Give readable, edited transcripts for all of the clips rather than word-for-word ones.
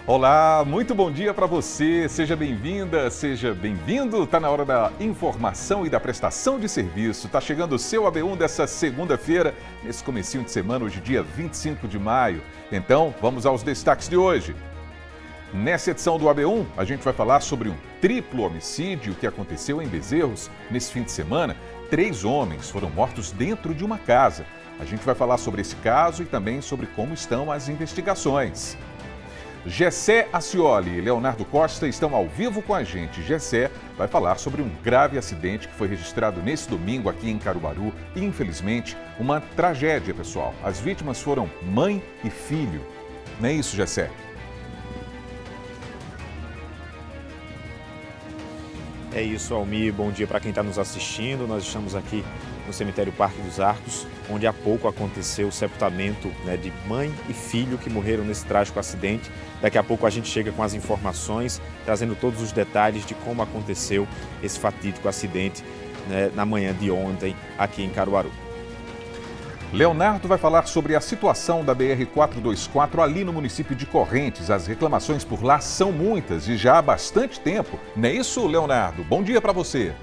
Olá, muito bom dia para você. Seja bem-vinda, seja bem-vindo. Está na hora da informação e da prestação de serviço. Está chegando o seu AB1 dessa segunda-feira, nesse comecinho de semana, hoje dia 25 de maio. Então, vamos aos destaques de hoje. Nessa edição do AB1, a gente vai falar sobre um triplo homicídio que aconteceu em Bezerros nesse fim de semana. 3 homens foram mortos dentro de uma casa. A gente vai falar sobre esse caso e também sobre como estão as investigações. Gessé Acioli e Leonardo Costa estão ao vivo com a gente. Gessé vai falar sobre um grave acidente que foi registrado nesse domingo aqui em Caruaru. E, infelizmente, uma tragédia, pessoal. As vítimas foram mãe e filho. Não é isso, Gessé? É isso, Almir. Bom dia para quem está nos assistindo. Nós estamos aqui no cemitério Parque dos Arcos, onde há pouco aconteceu o sepultamento de mãe e filho que morreram nesse trágico acidente. Daqui a pouco a gente chega com as informações, trazendo todos os detalhes de como aconteceu esse fatídico acidente na manhã de ontem aqui em Caruaru. Leonardo vai falar sobre a situação da BR-424 ali no município de Correntes. As reclamações por lá são muitas e já há bastante tempo. Não é isso, Leonardo? Bom dia para você.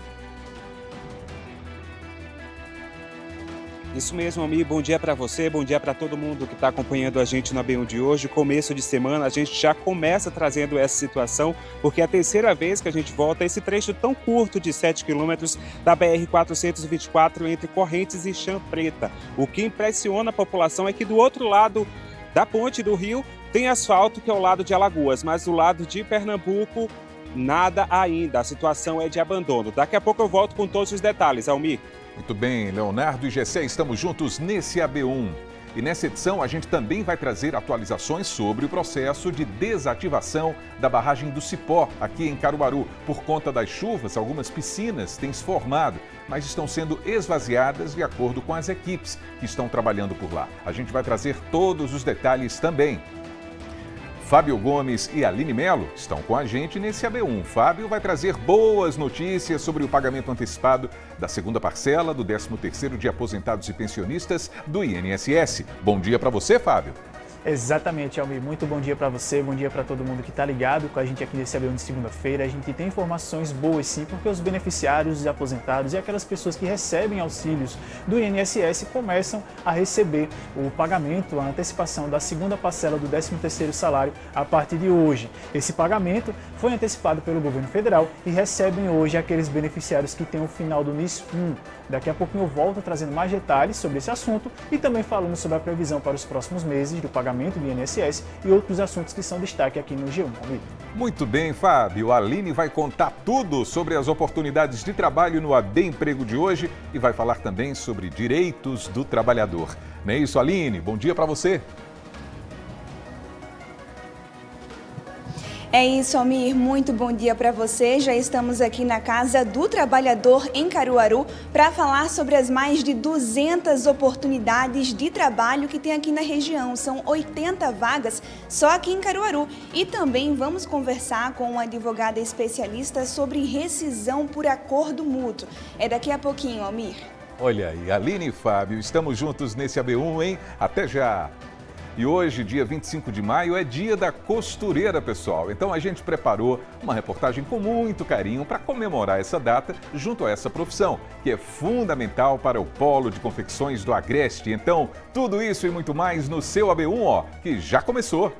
Isso mesmo, Almir. Bom dia para você, bom dia para todo mundo que está acompanhando a gente na AB1 de hoje. Começo de semana, a gente já começa trazendo essa situação, porque é a terceira vez que a gente volta a esse trecho tão curto de 7 quilômetros da BR-424 entre Correntes e Chã Preta. O que impressiona a população é que do outro lado da ponte do rio tem asfalto, que é o lado de Alagoas, mas do lado de Pernambuco, nada ainda. A situação é de abandono. Daqui a pouco eu volto com todos os detalhes, Almir. Muito bem, Leonardo e Gessé, estamos juntos nesse AB1. E nessa edição a gente também vai trazer atualizações sobre o processo de desativação da barragem do Cipó, aqui em Caruaru. Por conta das chuvas, algumas piscinas têm se formado, mas estão sendo esvaziadas de acordo com as equipes que estão trabalhando por lá. A gente vai trazer todos os detalhes também. Fábio Gomes e Aline Melo estão com a gente nesse AB1. Fábio vai trazer boas notícias sobre o pagamento antecipado da segunda parcela do 13º de aposentados e pensionistas do INSS. Bom dia para você, Fábio. Exatamente, Almir. Muito bom dia para você, bom dia para todo mundo que está ligado com a gente aqui nesse AB1 de segunda-feira. A gente tem informações boas sim, porque os beneficiários, os aposentados e aquelas pessoas que recebem auxílios do INSS começam a receber o pagamento, a antecipação da segunda parcela do 13º salário a partir de hoje. Esse pagamento foi antecipado pelo governo federal e recebem hoje aqueles beneficiários que têm o final do NIS 1. Daqui a pouquinho eu volto trazendo mais detalhes sobre esse assunto e também falando sobre a previsão para os próximos meses do pagamento do INSS e outros assuntos que são destaque aqui no G1. Muito bem, Fábio. A Aline vai contar tudo sobre as oportunidades de trabalho no AB Emprego de hoje e vai falar também sobre direitos do trabalhador. Não é isso, Aline? Bom dia para você. É isso, Almir. Muito bom dia para você. Já estamos aqui na Casa do Trabalhador em Caruaru para falar sobre as mais de 200 oportunidades de trabalho que tem aqui na região. São 80 vagas só aqui em Caruaru. E também vamos conversar com uma advogada especialista sobre rescisão por acordo mútuo. É daqui a pouquinho, Almir. Olha aí, Aline e Fábio, estamos juntos nesse AB1, hein? Até já! E hoje, dia 25 de maio, é dia da costureira, pessoal. Então a gente preparou uma reportagem com muito carinho para comemorar essa data junto a essa profissão, que é fundamental para o polo de confecções do Agreste. Então, tudo isso e muito mais no seu AB1, que já começou.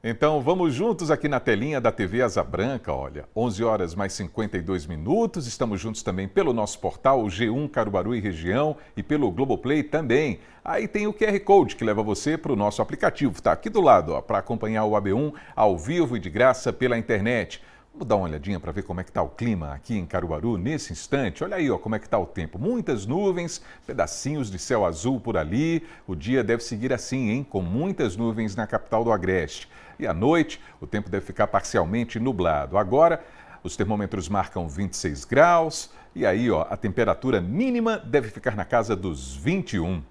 Então vamos juntos aqui na telinha da TV Asa Branca, olha, 11 horas mais 52 minutos, estamos juntos também pelo nosso portal G1 Caruaru e Região e pelo Globoplay também. Aí tem o QR Code que leva você para o nosso aplicativo, está aqui do lado, para acompanhar o AB1 ao vivo e de graça pela internet. Vamos dar uma olhadinha para ver como é que está o clima aqui em Caruaru nesse instante. Olha aí, como é que está o tempo. Muitas nuvens, pedacinhos de céu azul por ali. O dia deve seguir assim, hein? Com muitas nuvens na capital do Agreste. E à noite, o tempo deve ficar parcialmente nublado. Agora, os termômetros marcam 26 graus. E aí, a temperatura mínima deve ficar na casa dos 21.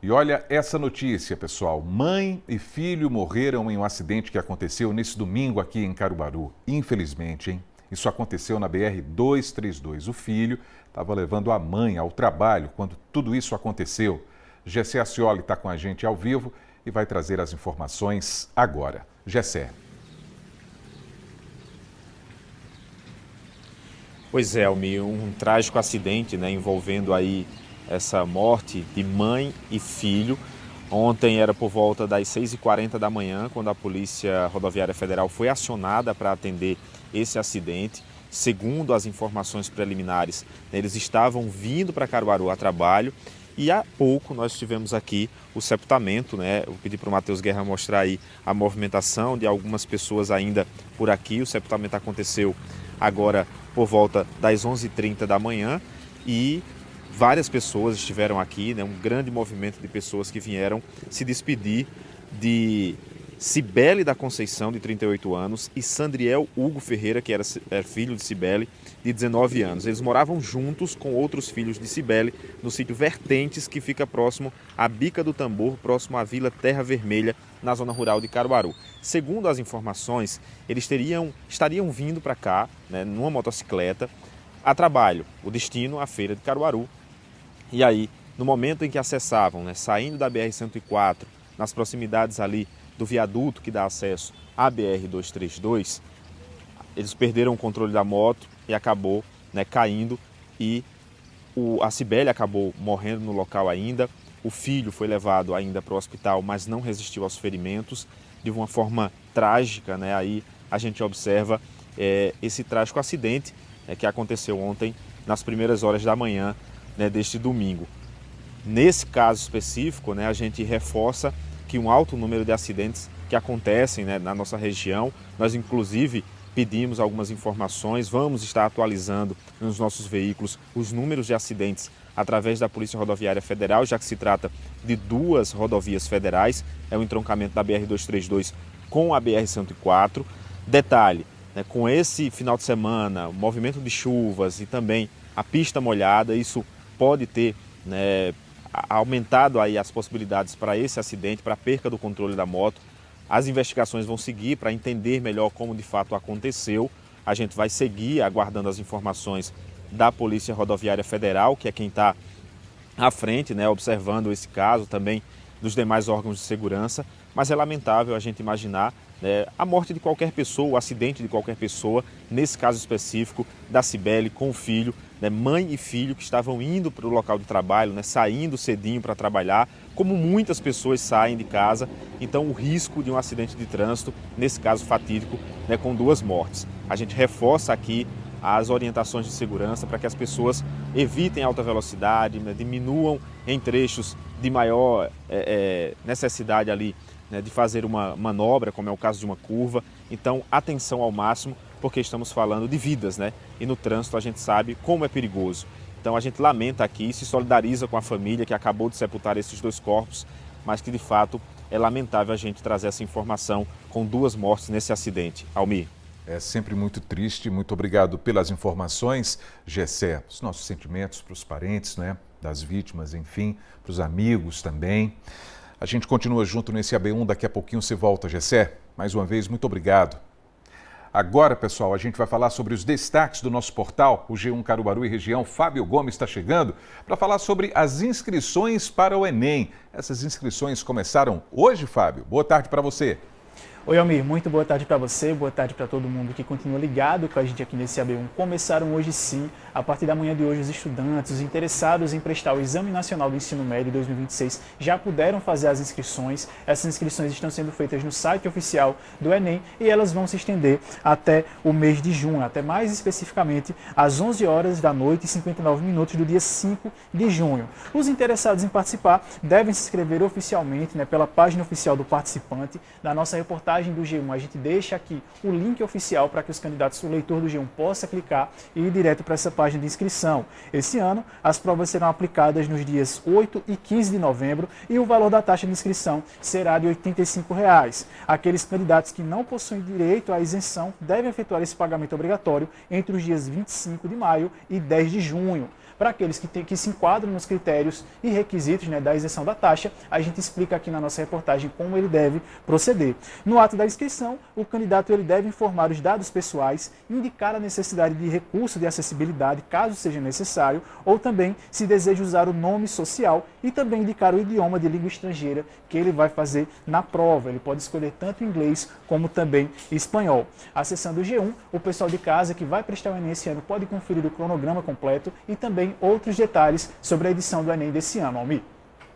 E olha essa notícia, pessoal. Mãe e filho morreram em um acidente que aconteceu nesse domingo aqui em Caruaru. Infelizmente, hein? Isso aconteceu na BR-232. O filho estava levando a mãe ao trabalho quando tudo isso aconteceu. Gessé Acioli está com a gente ao vivo e vai trazer as informações agora. Gessé. Pois é, Almir, um trágico acidente, né, envolvendo aí essa morte de mãe e filho. Ontem era por volta das 6h40 da manhã, quando a Polícia Rodoviária Federal foi acionada para atender esse acidente. Segundo as informações preliminares, eles estavam vindo para Caruaru a trabalho e há pouco nós tivemos aqui o sepultamento, né? Eu pedi para o Matheus Guerra mostrar aí a movimentação de algumas pessoas ainda por aqui. O sepultamento aconteceu agora por volta das 11h30 da manhã e várias pessoas estiveram aqui, né? Um grande movimento de pessoas que vieram se despedir de Cibele da Conceição, de 38 anos, e Sandriel Hugo Ferreira, que era filho de Cibele, de 19 anos. Eles moravam juntos com outros filhos de Cibele no sítio Vertentes, que fica próximo à Bica do Tambor, próximo à Vila Terra Vermelha, na zona rural de Caruaru. Segundo as informações, eles estariam vindo para cá, né, numa motocicleta, a trabalho. O destino, a feira de Caruaru. E aí, no momento em que acessavam, né, saindo da BR-104, nas proximidades ali do viaduto que dá acesso à BR-232, eles perderam o controle da moto e acabou, né, caindo e a Cibele acabou morrendo no local ainda. O filho foi levado ainda para o hospital, mas não resistiu aos ferimentos de uma forma trágica, né? Aí a gente observa esse trágico acidente que aconteceu ontem nas primeiras horas da manhã, né, deste domingo. Nesse caso específico, né, a gente reforça que um alto número de acidentes que acontecem, né, na nossa região. Nós, inclusive, pedimos algumas informações, vamos estar atualizando nos nossos veículos os números de acidentes através da Polícia Rodoviária Federal, já que se trata de duas rodovias federais, é o entroncamento da BR-232 com a BR-104. Detalhe, né, com esse final de semana, o movimento de chuvas e também a pista molhada, isso pode ter, né, aumentado aí as possibilidades para esse acidente, para a perca do controle da moto. As investigações vão seguir para entender melhor como de fato aconteceu. A gente vai seguir aguardando as informações da Polícia Rodoviária Federal, que é quem está à frente, né, observando esse caso, também dos demais órgãos de segurança. Mas é lamentável a gente imaginar, né, a morte de qualquer pessoa, o acidente de qualquer pessoa, nesse caso específico da Cibele com o filho, né, mãe e filho que estavam indo para o local de trabalho, né, saindo cedinho para trabalhar, como muitas pessoas saem de casa. Então o risco de um acidente de trânsito, nesse caso fatídico, né, com duas mortes. A gente reforça aqui as orientações de segurança para que as pessoas evitem alta velocidade, né, diminuam em trechos de maior necessidade ali, né, de fazer uma manobra, como é o caso de uma curva. Então, atenção ao máximo, porque estamos falando de vidas, né? E no trânsito a gente sabe como é perigoso. Então, a gente lamenta aqui, se solidariza com a família que acabou de sepultar esses dois corpos, mas que, de fato, é lamentável a gente trazer essa informação com duas mortes nesse acidente. Almir. É sempre muito triste. Muito obrigado pelas informações, Gessé. Os nossos sentimentos para os parentes, né, das vítimas, enfim, para os amigos também. A gente continua junto nesse AB1, daqui a pouquinho você volta, Gessé. Mais uma vez, muito obrigado. Agora, pessoal, a gente vai falar sobre os destaques do nosso portal, o G1 Caruaru e região. Fábio Gomes está chegando para falar sobre as inscrições para o Enem. Essas inscrições começaram hoje, Fábio. Boa tarde para você. Oi, Almir, muito boa tarde para você, boa tarde para todo mundo que continua ligado com a gente aqui nesse AB1. Começaram hoje sim, a partir da manhã de hoje, os estudantes, os interessados em prestar o Exame Nacional do Ensino Médio 2026 já puderam fazer as inscrições. Essas inscrições estão sendo feitas no site oficial do Enem e elas vão se estender até o mês de junho, até mais especificamente às 11 horas da noite e 59 minutos do dia 5 de junho. Os interessados em participar devem se inscrever oficialmente, né, pela página oficial do participante, na nossa reportagem reportagem do G1, a gente deixa aqui o link oficial para que os candidatos, o leitor do G1 possa clicar e ir direto para essa página de inscrição. Esse ano, as provas serão aplicadas nos dias 8 e 15 de novembro e o valor da taxa de inscrição será de R$ 85. Aqueles candidatos que não possuem direito à isenção devem efetuar esse pagamento obrigatório entre os dias 25 de maio e 10 de junho. Para aqueles que se enquadram nos critérios e requisitos, né, da isenção da taxa, a gente explica aqui na nossa reportagem como ele deve proceder. No ato da inscrição, o candidato ele deve informar os dados pessoais, indicar a necessidade de recurso de acessibilidade, caso seja necessário, ou também se deseja usar o nome social e também indicar o idioma de língua estrangeira que ele vai fazer na prova. Ele pode escolher tanto inglês como também espanhol. Acessando o G1, o pessoal de casa que vai prestar o Enem esse ano pode conferir o cronograma completo e também outros detalhes sobre a edição do Enem desse ano, Almir.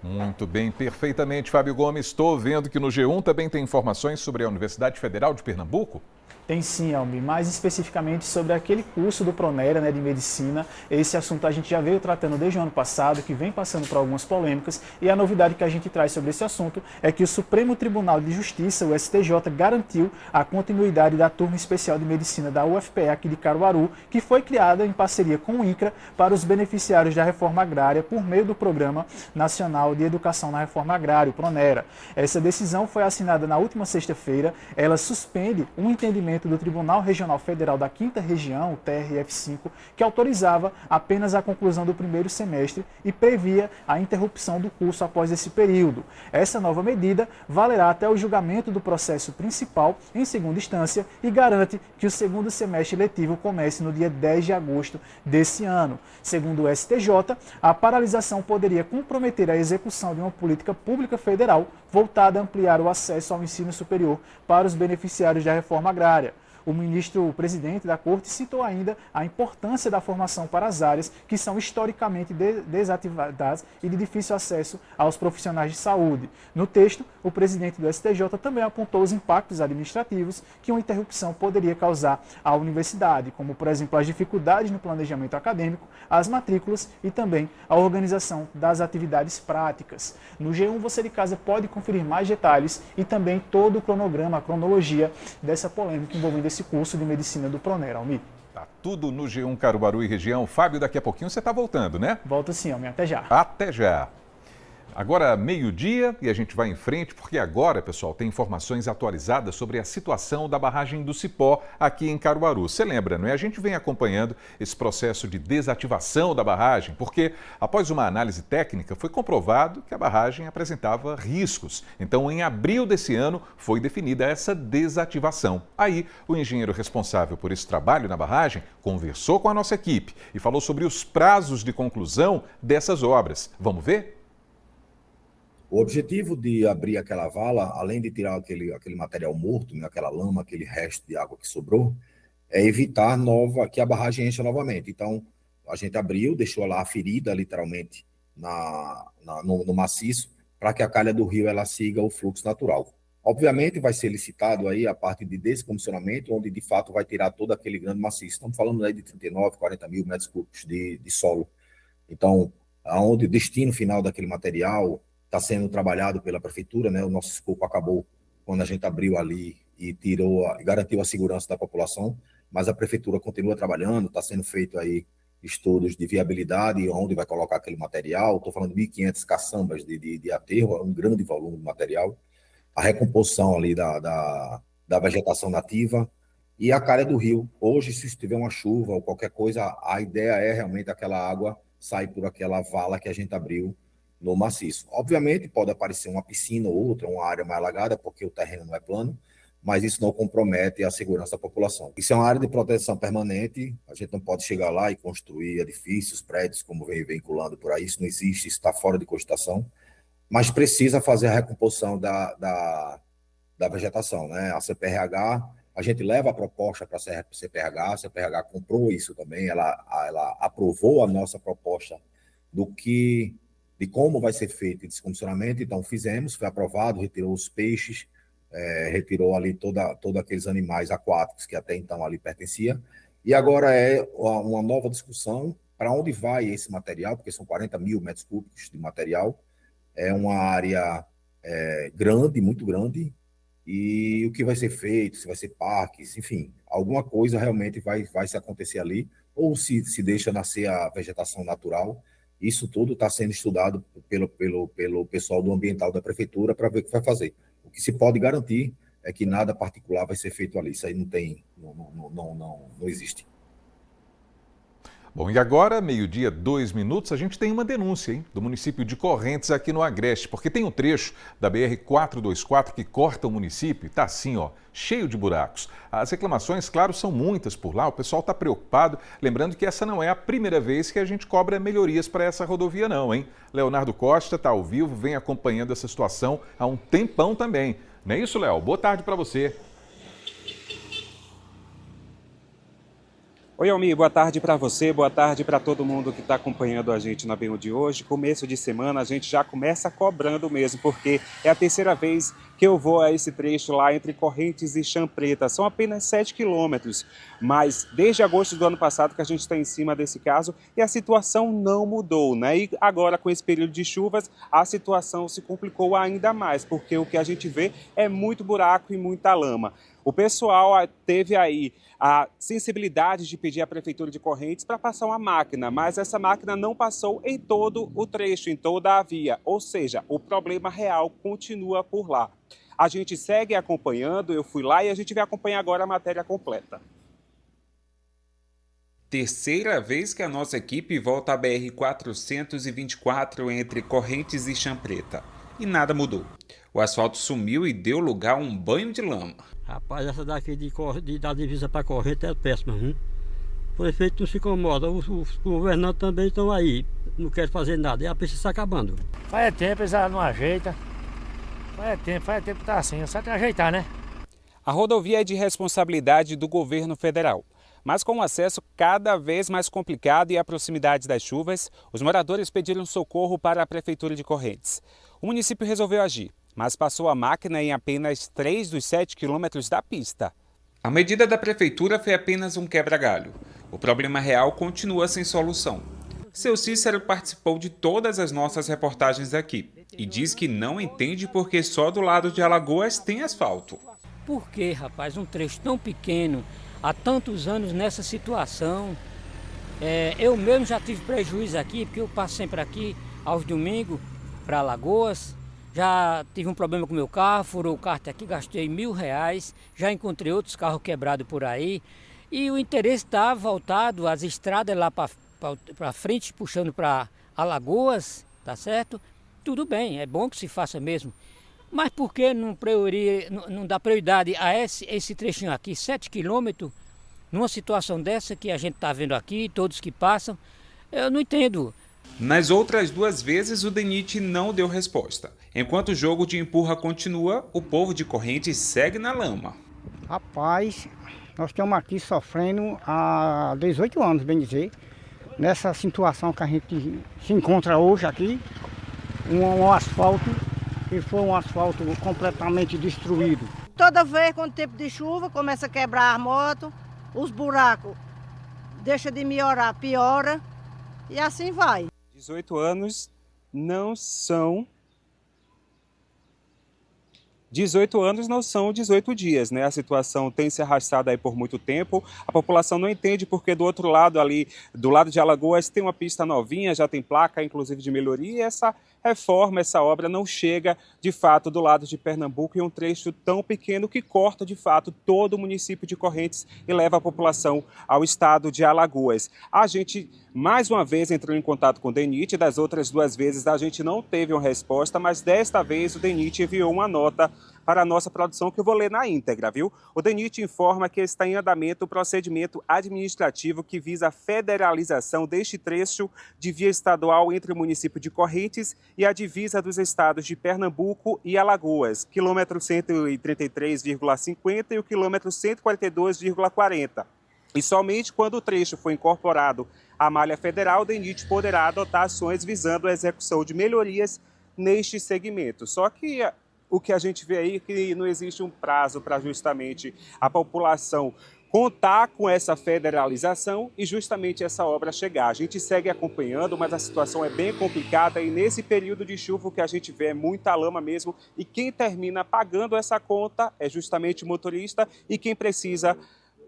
Muito bem, perfeitamente, Fábio Gomes. Estou vendo que no G1 também tem informações sobre a Universidade Federal de Pernambuco. Tem sim, Almir, mais especificamente sobre aquele curso do Pronera, né, de medicina. Esse assunto a gente já veio tratando desde o ano passado, que vem passando por algumas polêmicas, e a novidade que a gente traz sobre esse assunto é que o Supremo Tribunal de Justiça, o STJ, garantiu a continuidade da turma especial de medicina da UFPE aqui de Caruaru, que foi criada em parceria com o INCRA para os beneficiários da reforma agrária por meio do Programa Nacional de Educação na Reforma Agrária, o Pronera. Essa decisão foi assinada na última sexta-feira. Ela suspende um entendimento do Tribunal Regional Federal da 5ª Região, o TRF5, que autorizava apenas a conclusão do primeiro semestre e previa a interrupção do curso após esse período. Essa nova medida valerá até o julgamento do processo principal em segunda instância e garante que o segundo semestre letivo comece no dia 10 de agosto desse ano. Segundo o STJ, a paralisação poderia comprometer a execução de uma política pública federal voltada a ampliar o acesso ao ensino superior para os beneficiários da reforma agrária. O presidente da Corte citou ainda a importância da formação para as áreas que são historicamente desativadas e de difícil acesso aos profissionais de saúde. No texto, o presidente do STJ também apontou os impactos administrativos que uma interrupção poderia causar à universidade, como, por exemplo, as dificuldades no planejamento acadêmico, as matrículas e também a organização das atividades práticas. No G1 Você de Casa pode conferir mais detalhes e também todo o cronograma, a cronologia dessa polêmica envolvendo esse curso de medicina do Pronera, Almir. Tá tudo no G1 Caruaru e região. Fábio, daqui a pouquinho você está voltando, né? Volto sim, Almir. Até já. Até já. Agora, meio-dia, e a gente vai em frente, porque agora, pessoal, tem informações atualizadas sobre a situação da barragem do Cipó aqui em Caruaru. Você lembra, não é? A gente vem acompanhando esse processo de desativação da barragem, porque após uma análise técnica foi comprovado que a barragem apresentava riscos. Então, em abril desse ano, foi definida essa desativação. Aí, o engenheiro responsável por esse trabalho na barragem conversou com a nossa equipe e falou sobre os prazos de conclusão dessas obras. Vamos ver? O objetivo de abrir aquela vala, além de tirar aquele material morto, né, aquela lama, aquele resto de água que sobrou, é evitar que a barragem encha novamente. Então, a gente abriu, deixou lá a ferida, literalmente, no maciço, para que a calha do rio ela siga o fluxo natural. Obviamente, vai ser licitado aí a parte de descomissionamento, onde, de fato, vai tirar todo aquele grande maciço. Estamos falando aí de 39, 40 mil metros cúbicos de solo. Então, aonde o destino final daquele material está sendo trabalhado pela prefeitura, né? O nosso escopo acabou quando a gente abriu ali e garantiu a segurança da população, mas a prefeitura continua trabalhando, está sendo feito aí estudos de viabilidade, onde vai colocar aquele material. Estou falando de 1.500 caçambas de aterro, um grande volume de material, a recomposição ali da vegetação nativa e a calha do rio. Hoje, se tiver uma chuva ou qualquer coisa, a ideia é realmente aquela água sair por aquela vala que a gente abriu no maciço. Obviamente, pode aparecer uma piscina ou outra, uma área mais alagada, porque o terreno não é plano, mas isso não compromete a segurança da população. Isso é uma área de proteção permanente, a gente não pode chegar lá e construir edifícios, prédios, como vem vinculando por aí, isso não existe, isso está fora de cogitação, mas precisa fazer a recomposição da vegetação, né? A CPRH, a gente leva a proposta para a CPRH, a CPRH comprou isso também, ela aprovou a nossa proposta de como vai ser feito o descomissionamento, então fizemos, foi aprovado, retirou os peixes, retirou ali todos aqueles animais aquáticos que até então ali pertencia, e agora é uma nova discussão para onde vai esse material, porque são 40 mil metros cúbicos de material, é uma área grande, muito grande, e o que vai ser feito, se vai ser parques, enfim, alguma coisa realmente vai se acontecer ali, ou se deixa nascer a vegetação natural. Isso tudo está sendo estudado pelo pessoal do ambiental da prefeitura para ver o que vai fazer. O que se pode garantir é que nada particular vai ser feito ali. Isso aí não existe. Bom, e agora, 12h, 2 minutos, a gente tem uma denúncia, hein, do município de Correntes aqui no Agreste, porque tem um trecho da BR-424 que corta o município e está assim, ó, cheio de buracos. As reclamações, claro, são muitas por lá, o pessoal está preocupado, lembrando que essa não é a primeira vez que a gente cobra melhorias para essa rodovia não, hein? Leonardo Costa está ao vivo, vem acompanhando essa situação há um tempão também. Não é isso, Léo? Boa tarde para você. Oi, Almir, boa tarde para você, boa tarde para todo mundo que está acompanhando a gente na BU de hoje. Começo de semana a gente já começa cobrando mesmo, porque é a terceira vez que eu vou a esse trecho lá entre Correntes e Chã Preta. São apenas 7 quilômetros, mas desde agosto do ano passado que a gente está em cima desse caso e a situação não mudou, né? E agora com esse período de chuvas a situação se complicou ainda mais, porque o que a gente vê é muito buraco e muita lama. O pessoal teve aí a sensibilidade de pedir à Prefeitura de Correntes para passar uma máquina, mas essa máquina não passou em todo o trecho, em toda a via, ou seja, o problema real continua por lá. A gente segue acompanhando, eu fui lá e a gente vai acompanhar agora a matéria completa. Terceira vez que a nossa equipe volta à BR-424 entre Correntes e Chã Preta. E nada mudou. O asfalto sumiu e deu lugar a um banho de lama. Rapaz, essa daqui da divisa para Correntes é péssima, hein? O prefeito não se incomoda, os governantes também estão aí, não querem fazer nada, e a pista está acabando. Faz tempo, eles não ajeitam. Faz tempo que tá assim, só tem que ajeitar, né? A rodovia é de responsabilidade do governo federal. Mas com o acesso cada vez mais complicado e a proximidade das chuvas, os moradores pediram socorro para a Prefeitura de Correntes. O município resolveu agir, mas passou a máquina em apenas 3 dos 7 quilômetros da pista. A medida da Prefeitura foi apenas um quebra-galho. O problema real continua sem solução. Seu Cícero participou de todas as nossas reportagens aqui e diz que não entende porque só do lado de Alagoas tem asfalto. Por que, rapaz, um trecho tão pequeno, há tantos anos nessa situação? Eu mesmo já tive prejuízo aqui, porque eu passo sempre aqui aos domingos para Alagoas. Já tive um problema com o meu carro, furou o kart aqui, gastei R$1.000, já encontrei outros carros quebrados por aí. E o interesse está voltado às estradas lá para frente, puxando para Alagoas, tá certo? Tudo bem, é bom que se faça mesmo. Mas por que não dá prioridade a esse trechinho aqui, 7 quilômetros, numa situação dessa que a gente está vendo aqui, todos que passam? Eu não entendo. Nas outras 2 vezes, o DENIT não deu resposta. Enquanto o jogo de empurra continua, o povo de Correntes segue na lama. Rapaz, nós estamos aqui sofrendo há 18 anos, bem dizer, nessa situação que a gente se encontra hoje aqui, um asfalto que foi um asfalto completamente destruído. Toda vez, quando tempo de chuva, começa a quebrar a moto, os buracos deixa de melhorar, piora, e assim vai. 18 anos não são 18 dias, né? A situação tem se arrastado aí por muito tempo. A população não entende porque do outro lado ali, do lado de Alagoas, tem uma pista novinha, já tem placa, inclusive de melhoria, e essa reforma, essa obra não chega, de fato, do lado de Pernambuco, em um trecho tão pequeno que corta, de fato, todo o município de Correntes e leva a população ao estado de Alagoas. A gente, mais uma vez, entrou em contato com o DENIT, das outras 2 vezes a gente não teve uma resposta, mas desta vez o DENIT enviou uma nota para a nossa produção, que eu vou ler na íntegra, viu? O DENIT informa que está em andamento o procedimento administrativo que visa a federalização deste trecho de via estadual entre o município de Correntes e a divisa dos estados de Pernambuco e Alagoas, quilômetro 133,50 e o quilômetro 142,40. E somente quando o trecho for incorporado à malha federal, o DENIT poderá adotar ações visando a execução de melhorias neste segmento. Só que o que a gente vê aí é que não existe um prazo para justamente a população contar com essa federalização e justamente essa obra chegar. A gente segue acompanhando, mas a situação é bem complicada e nesse período de chuva o que a gente vê é muita lama mesmo e quem termina pagando essa conta é justamente o motorista e quem precisa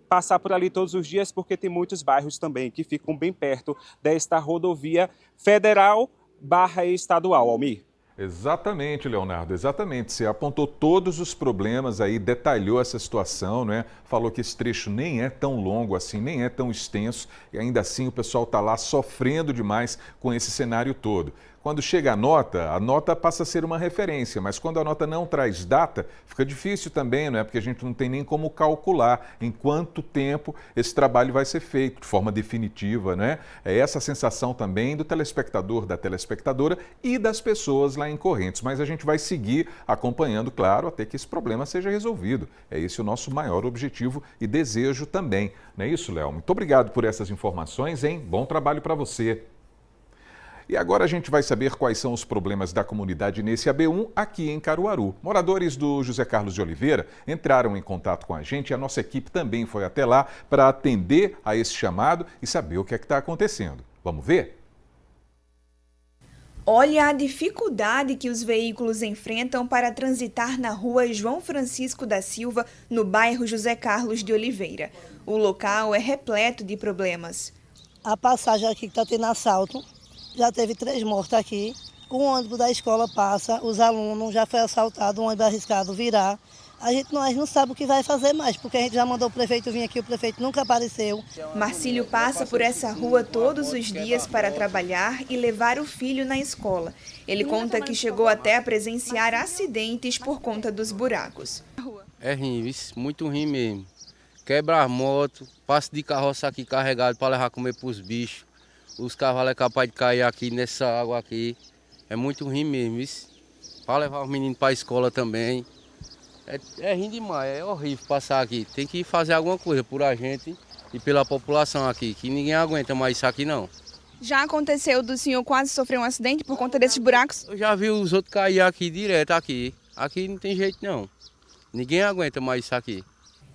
passar por ali todos os dias, porque tem muitos bairros também que ficam bem perto desta rodovia federal / estadual, Almir. Exatamente, Leonardo, exatamente. Você apontou todos os problemas aí, detalhou essa situação, né? Falou que esse trecho nem é tão longo assim, nem é tão extenso e ainda assim o pessoal está lá sofrendo demais com esse cenário todo. Quando chega a nota passa a ser uma referência, mas quando a nota não traz data, fica difícil também, não é? Porque a gente não tem nem como calcular em quanto tempo esse trabalho vai ser feito de forma definitiva, né? É essa a sensação também do telespectador, da telespectadora e das pessoas lá em Correntes. Mas a gente vai seguir acompanhando, claro, até que esse problema seja resolvido. É esse o nosso maior objetivo e desejo também. Não é isso, Léo? Muito obrigado por essas informações, hein? Bom trabalho para você. E agora a gente vai saber quais são os problemas da comunidade nesse AB1 aqui em Caruaru. Moradores do José Carlos de Oliveira entraram em contato com a gente e a nossa equipe também foi até lá para atender a esse chamado e saber o que é que está acontecendo. Vamos ver? Olha a dificuldade que os veículos enfrentam para transitar na rua João Francisco da Silva, no bairro José Carlos de Oliveira. O local é repleto de problemas. A passagem aqui que está tendo assalto. Já teve 3 mortos aqui. O ônibus da escola passa, os alunos já foi assaltado, um ônibus arriscado virar. Nós não sabemos o que vai fazer mais, porque a gente já mandou o prefeito vir aqui, o prefeito nunca apareceu. Marcílio passa por essa rua todos os dias para trabalhar e levar o filho na escola. Ele conta que chegou até a presenciar acidentes por conta dos buracos. É ruim, muito ruim mesmo. Quebra as motos, passo de carroça aqui carregado para levar comer para os bichos. Os cavalos é capaz de cair aqui nessa água aqui. É muito ruim mesmo, isso. Para levar os meninos para a escola também. É ruim demais, é horrível passar aqui. Tem que fazer alguma coisa por a gente e pela população aqui, que ninguém aguenta mais isso aqui não. Já aconteceu do senhor quase sofrer um acidente por conta desses buracos? Eu já vi os outros cair aqui direto aqui. Aqui não tem jeito não. Ninguém aguenta mais isso aqui.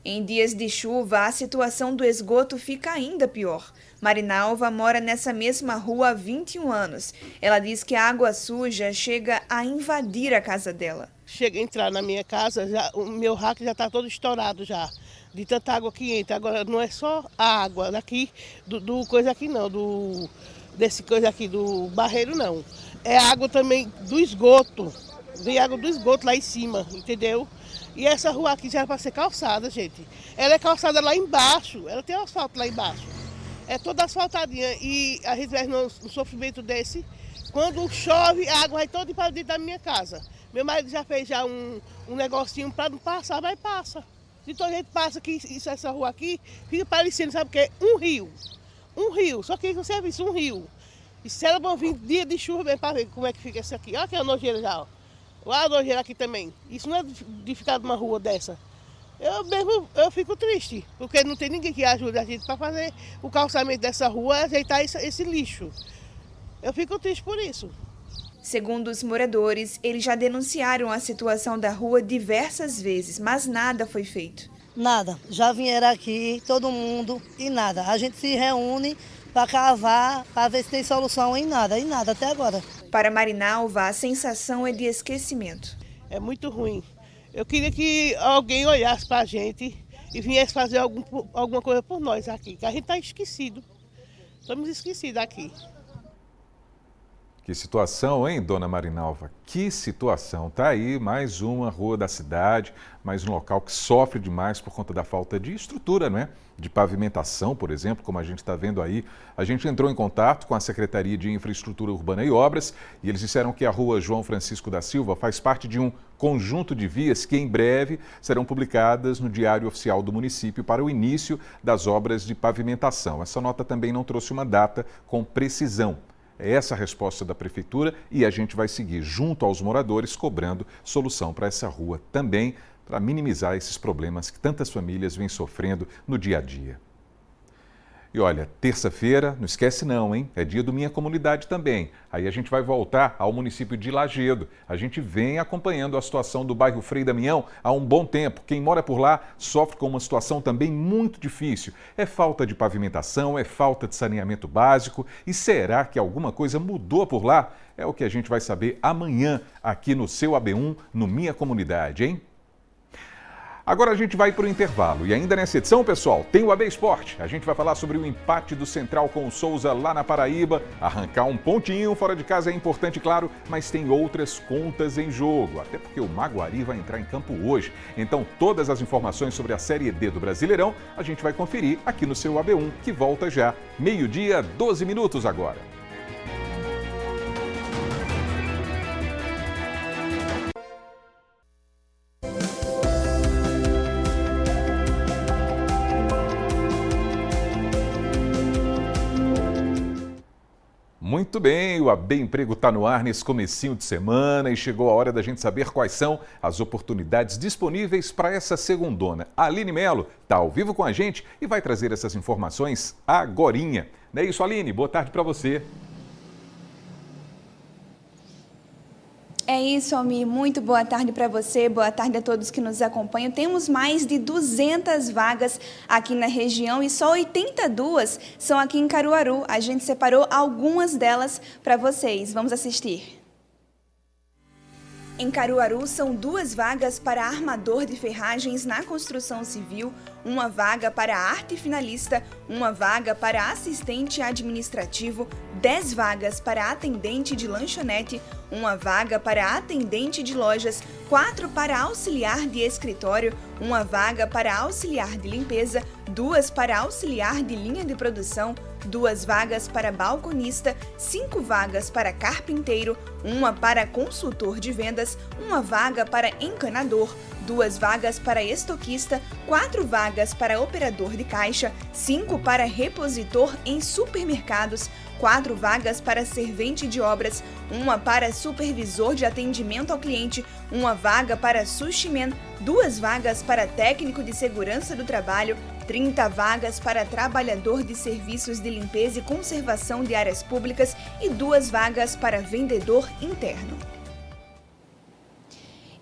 Em dias de chuva, a situação do esgoto fica ainda pior. Marinalva mora nessa mesma rua há 21 anos. Ela diz que a água suja chega a invadir a casa dela. Chega a entrar na minha casa, o meu rack já está todo estourado já, de tanta água que entra. Agora não é só a água daqui, do coisa aqui não, desse coisa aqui do barreiro não. É água também do esgoto, vem água do esgoto lá em cima, entendeu? E essa rua aqui já era para ser calçada, gente. Ela é calçada lá embaixo, ela tem asfalto lá embaixo. É toda asfaltadinha e a gente vai no sofrimento desse. Quando chove, a água vai toda para dentro da minha casa. Meu marido já fez já um negocinho para não passar, mas passa. Então a gente passa aqui, essa rua aqui, fica parecendo, sabe o que? Um rio. Um rio, só que você viu um rio. E se ela vão vir dia de chuva bem para ver como é que fica isso aqui. Olha que é a nojeira já, ó. Olha a nojeira aqui também. Isso não é de ficar numa rua dessa. Eu fico triste, porque não tem ninguém que ajude a gente para fazer o calçamento dessa rua e ajeitar esse lixo. Eu fico triste por isso. Segundo os moradores, eles já denunciaram a situação da rua diversas vezes, mas nada foi feito. Nada. Já vieram aqui, todo mundo, e nada. A gente se reúne para cavar, para ver se tem solução e nada até agora. Para Marinalva, a sensação é de esquecimento. É muito ruim. Eu queria que alguém olhasse para a gente e viesse fazer alguma coisa por nós aqui, que a gente está esquecido. Estamos esquecidos aqui. Que situação, hein, dona Marinalva? Que situação. Tá aí mais uma rua da cidade, mais um local que sofre demais por conta da falta de estrutura, não é? De pavimentação, por exemplo, como a gente está vendo aí. A gente entrou em contato com a Secretaria de Infraestrutura Urbana e Obras e eles disseram que a rua João Francisco da Silva faz parte de um conjunto de vias que em breve serão publicadas no Diário Oficial do município para o início das obras de pavimentação. Essa nota também não trouxe uma data com precisão. É essa a resposta da Prefeitura e a gente vai seguir junto aos moradores cobrando solução para essa rua também, para minimizar esses problemas que tantas famílias vêm sofrendo no dia a dia. E olha, terça-feira, não esquece não, hein? É dia do Minha Comunidade também. Aí a gente vai voltar ao município de Lagedo. A gente vem acompanhando a situação do bairro Frei Damião há um bom tempo. Quem mora por lá sofre com uma situação também muito difícil. É falta de pavimentação, é falta de saneamento básico. E será que alguma coisa mudou por lá? É o que a gente vai saber amanhã aqui no seu AB1, no Minha Comunidade, hein? Agora a gente vai para o intervalo e ainda nessa edição, pessoal, tem o AB Esporte. A gente vai falar sobre o empate do Central com o Souza lá na Paraíba. Arrancar um pontinho fora de casa é importante, claro, mas tem outras contas em jogo. Até porque o Maguari vai entrar em campo hoje. Então todas as informações sobre a Série D do Brasileirão a gente vai conferir aqui no seu AB1, que volta já. 12h, 12 minutos agora. Muito bem, o AB Emprego está no ar nesse comecinho de semana e chegou a hora da gente saber quais são as oportunidades disponíveis para essa segundona. A Aline Melo está ao vivo com a gente e vai trazer essas informações agorinha. Não é isso, Aline? Boa tarde para você. É isso, Almir. Muito boa tarde para você, boa tarde a todos que nos acompanham. Temos mais de 200 vagas aqui na região e só 82 são aqui em Caruaru. A gente separou algumas delas para vocês. Vamos assistir. Em Caruaru, são 2 vagas para armador de ferragens na construção civil, 1 vaga para arte finalista, 1 vaga para assistente administrativo, 10 vagas para atendente de lanchonete, 1 vaga para atendente de lojas, 4 para auxiliar de escritório, 1 vaga para auxiliar de limpeza, 2 para auxiliar de linha de produção, 2 vagas para balconista, 5 vagas para carpinteiro, 1 para consultor de vendas, 1 vaga para encanador, 2 vagas para estoquista, 4 vagas para operador de caixa, 5 para repositor em supermercados, 4 vagas para servente de obras, 1 para supervisor de atendimento ao cliente, 1 vaga para sushi man, 2 vagas para técnico de segurança do trabalho, 30 vagas para trabalhador de serviços de limpeza e conservação de áreas públicas e 2 vagas para vendedor interno.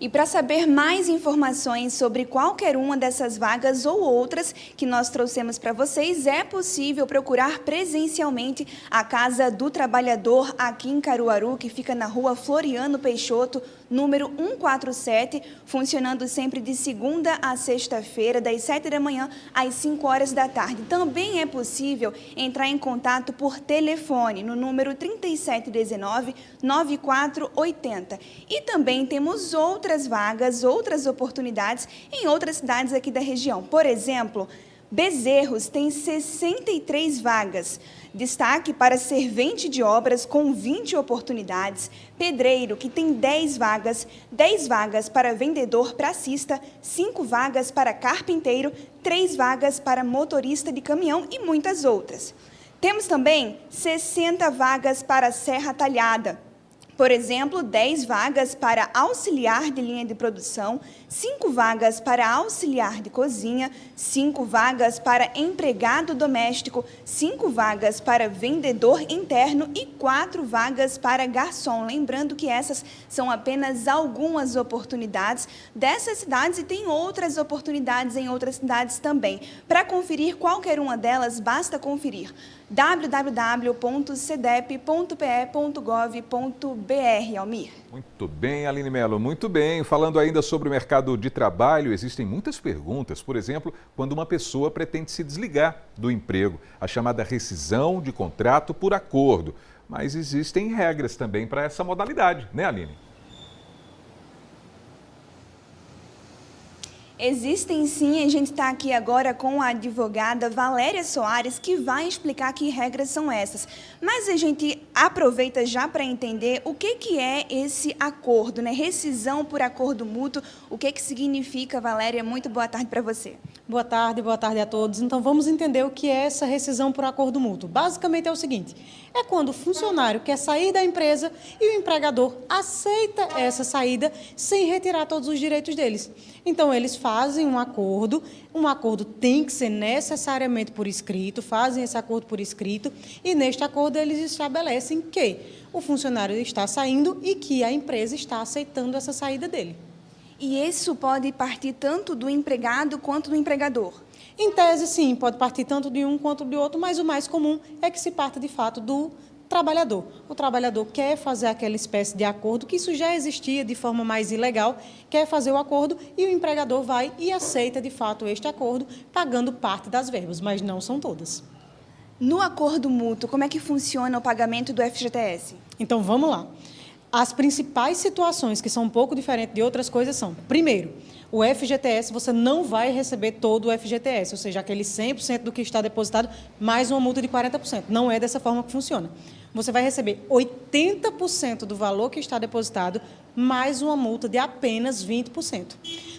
E para saber mais informações sobre qualquer uma dessas vagas ou outras que nós trouxemos para vocês, é possível procurar presencialmente a Casa do Trabalhador aqui em Caruaru, que fica na rua Floriano Peixoto, número 147, funcionando sempre de segunda a sexta-feira, das 7 da manhã às 5 horas da tarde. Também é possível entrar em contato por telefone no número 3719-9480. E também temos outras vagas, outras oportunidades em outras cidades aqui da região. Por exemplo, Bezerros tem 63 vagas. Destaque para servente de obras com 20 oportunidades. Pedreiro, que tem 10 vagas para vendedor pracista, 5 vagas para carpinteiro, 3 vagas para motorista de caminhão e muitas outras. Temos também 60 vagas para serra talhada. Por exemplo, 10 vagas para auxiliar de linha de produção, 5 vagas para auxiliar de cozinha, 5 vagas para empregado doméstico, 5 vagas para vendedor interno e 4 vagas para garçom. Lembrando que essas são apenas algumas oportunidades dessas cidades e tem outras oportunidades em outras cidades também. Para conferir qualquer uma delas, basta conferir www.cedep.pe.gov.br, Almir. Muito bem, Aline Melo, muito bem. Falando ainda sobre o mercado de trabalho, existem muitas perguntas. Por exemplo, quando uma pessoa pretende se desligar do emprego, a chamada rescisão de contrato por acordo. Mas existem regras também para essa modalidade, né, Aline? Existem sim, a gente está aqui agora com a advogada Valéria Soares, que vai explicar que regras são essas. Mas a gente aproveita já para entender o que é esse acordo, né? Rescisão por acordo mútuo, o que significa, Valéria? Muito boa tarde para você. Boa tarde a todos. Então vamos entender o que é essa rescisão por acordo mútuo. Basicamente é o seguinte, é quando o funcionário quer sair da empresa e o empregador aceita essa saída sem retirar todos os direitos deles. Então eles fazem um acordo tem que ser necessariamente por escrito, fazem esse acordo por escrito e neste acordo eles estabelecem que o funcionário está saindo e que a empresa está aceitando essa saída dele. E isso pode partir tanto do empregado quanto do empregador? Em tese, sim, pode partir tanto de um quanto de outro, mas o mais comum é que se parta, de fato, do trabalhador. O trabalhador quer fazer aquela espécie de acordo, que isso já existia de forma mais ilegal, quer fazer o acordo e o empregador vai e aceita, de fato, este acordo, pagando parte das verbas, mas não são todas. No acordo mútuo, como é que funciona o pagamento do FGTS? Então, vamos lá. As principais situações que são um pouco diferentes de outras coisas são, primeiro, o FGTS, você não vai receber todo o FGTS, ou seja, aquele 100% do que está depositado, mais uma multa de 40%. Não é dessa forma que funciona. Você vai receber 80% do valor que está depositado, mais uma multa de apenas 20%.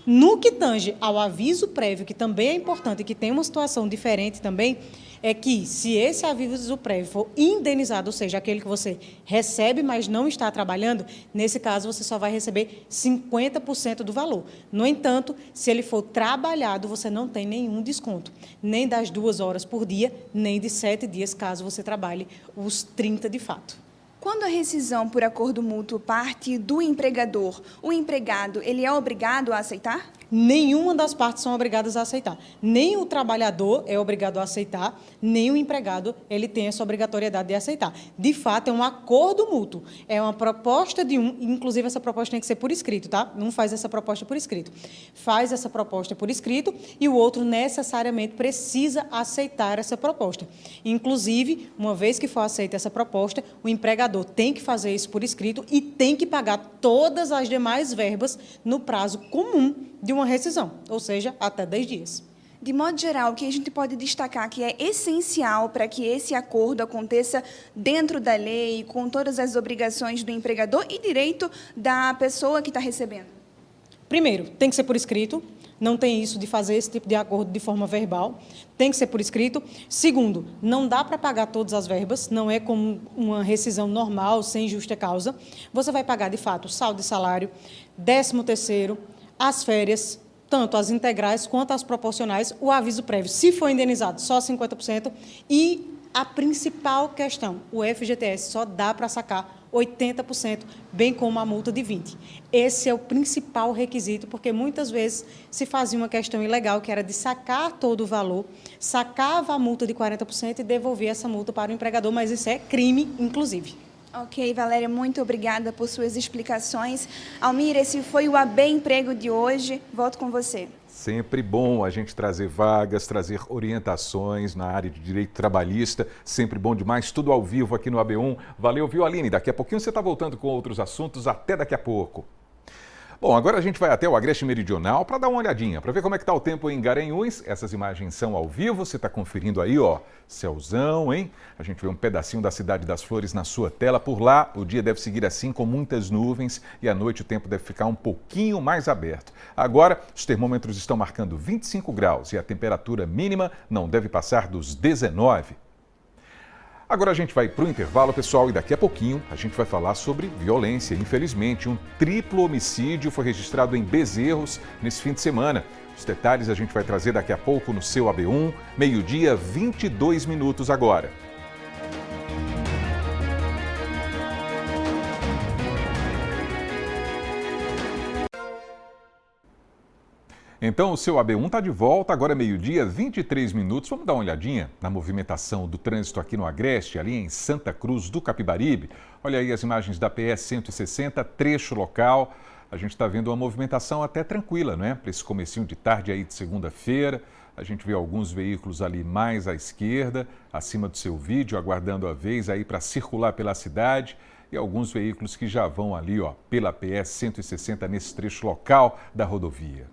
No que tange ao aviso prévio, que também é importante e que tem uma situação diferente também, é que se esse aviso prévio for indenizado, ou seja, aquele que você recebe, mas não está trabalhando, nesse caso você só vai receber 50% do valor. No entanto, se ele for trabalhado, você não tem nenhum desconto, nem das 2 horas por dia, nem de 7 dias, caso você trabalhe os 30 de fato. Quando a rescisão por acordo mútuo parte do empregador, o empregado ele é obrigado a aceitar? Nenhuma das partes são obrigadas a aceitar. Nem o trabalhador é obrigado a aceitar, nem o empregado ele tem essa obrigatoriedade de aceitar. De fato, é um acordo mútuo. É uma proposta de um, inclusive essa proposta tem que ser por escrito, tá? Não faz essa proposta por escrito. Faz essa proposta por escrito e o outro necessariamente precisa aceitar essa proposta. Inclusive, uma vez que for aceita essa proposta, o empregador tem que fazer isso por escrito e tem que pagar todas as demais verbas no prazo comum de uma rescisão, ou seja, até 10 dias. De modo geral, o que a gente pode destacar que é essencial para que esse acordo aconteça dentro da lei, com todas as obrigações do empregador e direito da pessoa que está recebendo? Primeiro, tem que ser por escrito. Não tem isso de fazer esse tipo de acordo de forma verbal. Tem que ser por escrito. Segundo, não dá para pagar todas as verbas. Não é como uma rescisão normal, sem justa causa. Você vai pagar, de fato, o saldo de salário, 13º, as férias, tanto as integrais quanto as proporcionais, o aviso prévio, se for indenizado, só 50%, e a principal questão, o FGTS só dá para sacar 80%, bem como a multa de 20%. Esse é o principal requisito, porque muitas vezes se fazia uma questão ilegal, que era de sacar todo o valor, sacava a multa de 40% e devolvia essa multa para o empregador, mas isso é crime, inclusive. Ok, Valéria, muito obrigada por suas explicações. Almir, esse foi o AB Emprego de hoje. Volto com você. Sempre bom a gente trazer vagas, trazer orientações na área de direito trabalhista. Sempre bom demais, tudo ao vivo aqui no AB1. Valeu, viu, Aline? Daqui a pouquinho você está voltando com outros assuntos. Até daqui a pouco. Bom, agora a gente vai até o Agreste Meridional para dar uma olhadinha, para ver como é que está o tempo em Garanhuns. Essas imagens são ao vivo, você está conferindo aí, ó, céuzão, hein? A gente vê um pedacinho da Cidade das Flores na sua tela. Por lá, o dia deve seguir assim, com muitas nuvens, e à noite o tempo deve ficar um pouquinho mais aberto. Agora, os termômetros estão marcando 25 graus e a temperatura mínima não deve passar dos 19. Agora a gente vai para o intervalo, pessoal, e daqui a pouquinho a gente vai falar sobre violência. Infelizmente, um triplo homicídio foi registrado em Bezerros nesse fim de semana. Os detalhes a gente vai trazer daqui a pouco no seu AB1, meio-dia, 22 minutos agora. Então, o seu AB1 está de volta, agora é meio-dia, 23 minutos. Vamos dar uma olhadinha na movimentação do trânsito aqui no Agreste, ali em Santa Cruz do Capibaribe. Olha aí as imagens da PS 160, trecho local. A gente está vendo uma movimentação até tranquila, não é? Para esse comecinho de tarde aí de segunda-feira. A gente vê alguns veículos ali mais à esquerda, acima do seu vídeo, aguardando a vez aí para circular pela cidade. E alguns veículos que já vão ali, ó, pela PS 160 nesse trecho local da rodovia.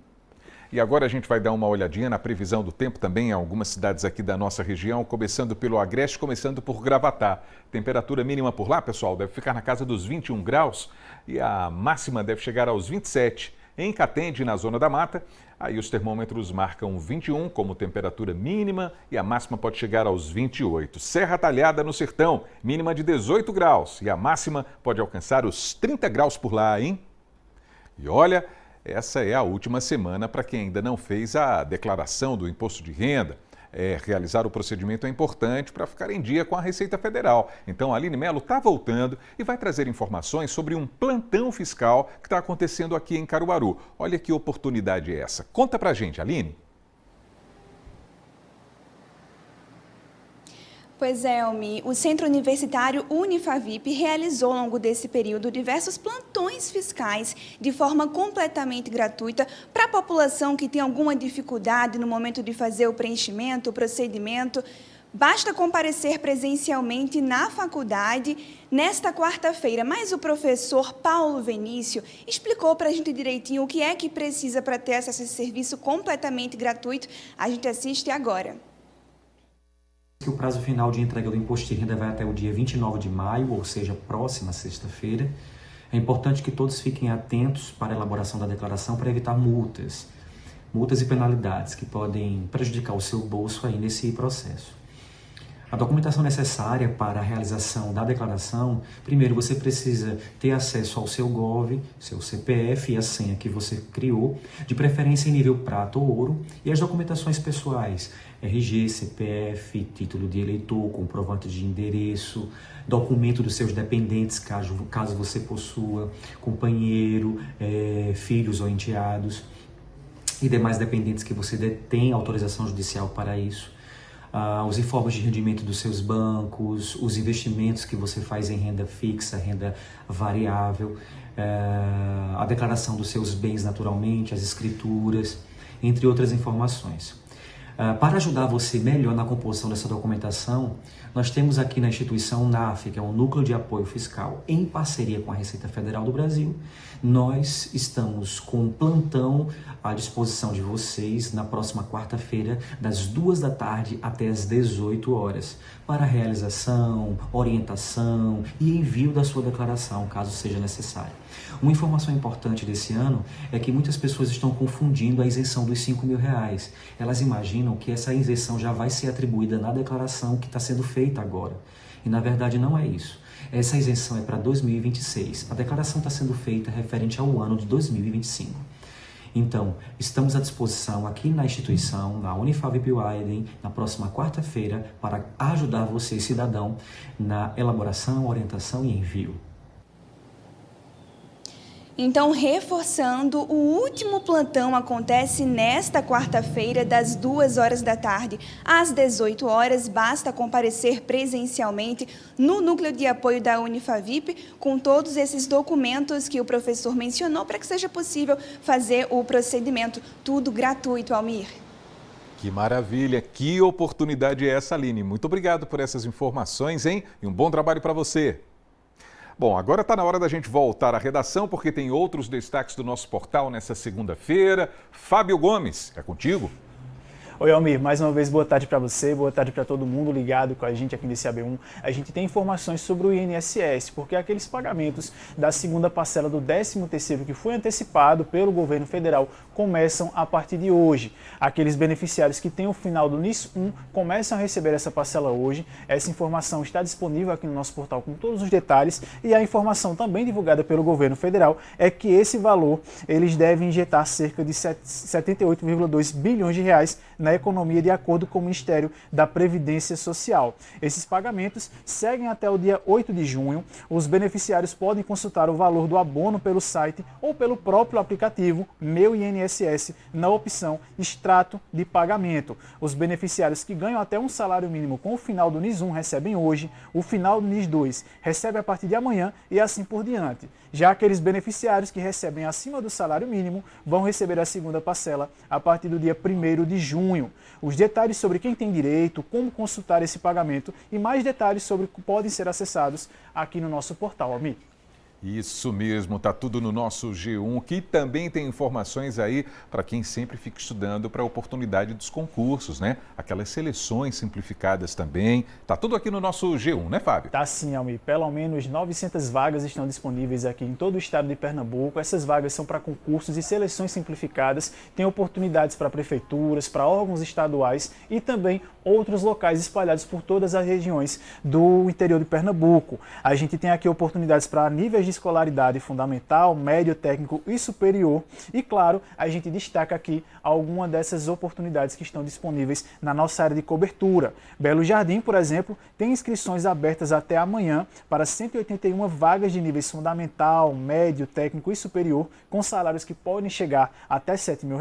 E agora a gente vai dar uma olhadinha na previsão do tempo também em algumas cidades aqui da nossa região, começando pelo Agreste, começando por Gravatá. Temperatura mínima por lá, pessoal, deve ficar na casa dos 21 graus e a máxima deve chegar aos 27. Em Catende, na Zona da Mata, Aí os termômetros marcam 21 como temperatura mínima e a máxima pode chegar aos 28. Serra Talhada no Sertão, mínima de 18 graus e a máxima pode alcançar os 30 graus por lá, hein? E olha, essa é a última semana para quem ainda não fez a declaração do imposto de renda. Realizar o procedimento é importante para ficar em dia com a Receita Federal. Então, a Aline Mello está voltando e vai trazer informações sobre um plantão fiscal que está acontecendo aqui em Caruaru. Olha que oportunidade é essa. Conta pra gente, Aline. Pois é, Almi. O Centro Universitário Unifavip realizou ao longo desse período diversos plantões fiscais de forma completamente gratuita para a população que tem alguma dificuldade no momento de fazer o preenchimento, o procedimento. Basta comparecer presencialmente na faculdade nesta quarta-feira. Mas o professor Paulo Venício explicou para a gente direitinho o que é que precisa para ter acesso a esse serviço completamente gratuito. A gente assiste agora. Que o prazo final de entrega do imposto de renda vai até o dia 29 de maio, ou seja, próxima sexta-feira. É importante que todos fiquem atentos para a elaboração da declaração para evitar multas e penalidades que podem prejudicar o seu bolso aí nesse processo. A documentação necessária para a realização da declaração, primeiro você precisa ter acesso ao seu GOV, seu CPF e a senha que você criou, de preferência em nível prata ou ouro, e as documentações pessoais, RG, CPF, título de eleitor, comprovante de endereço, documento dos seus dependentes, caso você possua, companheiro, filhos ou enteados, e demais dependentes que você detém autorização judicial para isso. Os informes de rendimento dos seus bancos, os investimentos que você faz em renda fixa, renda variável, a declaração dos seus bens naturalmente, as escrituras, entre outras informações. Para ajudar você melhor na composição dessa documentação, nós temos aqui na instituição NAF, que é o Núcleo de Apoio Fiscal, em parceria com a Receita Federal do Brasil. Nós estamos com um plantão à disposição de vocês na próxima quarta-feira, das 2 da tarde até as 18 horas, para realização, orientação e envio da sua declaração, caso seja necessário. Uma informação importante desse ano é que muitas pessoas estão confundindo a isenção dos R$5.000. Elas imaginam que essa isenção já vai ser atribuída na declaração que está sendo feita agora. E na verdade não é isso. Essa isenção é para 2026. A declaração está sendo feita referente ao ano de 2025. Então, estamos à disposição aqui na instituição, na Unifavip Weiden, na próxima quarta-feira, para ajudar você, cidadão, na elaboração, orientação e envio. Então, reforçando, o último plantão acontece nesta quarta-feira, das 2 horas da tarde às 18 horas. Basta comparecer presencialmente no núcleo de apoio da Unifavip com todos esses documentos que o professor mencionou para que seja possível fazer o procedimento. Tudo gratuito, Almir. Que maravilha, que oportunidade é essa, Aline? Muito obrigado por essas informações, hein? E um bom trabalho para você. Bom, agora está na hora da gente voltar à redação, porque tem outros destaques do nosso portal nessa segunda-feira. Fábio Gomes, é contigo? Oi, Almir, mais uma vez boa tarde para você, boa tarde para todo mundo ligado com a gente aqui nesse AB1. A gente tem informações sobre o INSS, porque aqueles pagamentos da segunda parcela do 13º que foi antecipado pelo governo federal começam a partir de hoje. Aqueles beneficiários que têm o final do NIS 1 começam a receber essa parcela hoje. Essa informação está disponível aqui no nosso portal com todos os detalhes, e a informação também divulgada pelo governo federal é que esse valor eles devem injetar cerca de 78,2 bilhões de reais na economia, de acordo com o Ministério da Previdência Social. Esses pagamentos seguem até o dia 8 de junho. Os beneficiários podem consultar o valor do abono pelo site ou pelo próprio aplicativo Meu INSS na opção Extrato de Pagamento. Os beneficiários que ganham até um salário mínimo com o final do NIS 1 recebem hoje, o final do NIS 2 recebe a partir de amanhã e assim por diante. Já aqueles beneficiários que recebem acima do salário mínimo vão receber a segunda parcela a partir do dia 1º de junho. Os detalhes sobre quem tem direito, como consultar esse pagamento e mais detalhes sobre que podem ser acessados aqui no nosso portal, Almir. Isso mesmo, tá tudo no nosso G1, que também tem informações aí para quem sempre fica estudando para a oportunidade dos concursos, né? Aquelas seleções simplificadas também. Tá tudo aqui no nosso G1, né, Fábio? Tá sim, Almir. Pelo menos 900 vagas estão disponíveis aqui em todo o estado de Pernambuco. Essas vagas são para concursos e seleções simplificadas. Tem oportunidades para prefeituras, para órgãos estaduais e também outros locais espalhados por todas as regiões do interior de Pernambuco. A gente tem aqui oportunidades para níveis de escolaridade fundamental, médio, técnico e superior. E claro, a gente destaca aqui alguma dessas oportunidades que estão disponíveis na nossa área de cobertura. Belo Jardim, por exemplo, tem inscrições abertas até amanhã para 181 vagas de níveis fundamental, médio, técnico e superior, com salários que podem chegar até R$7 mil.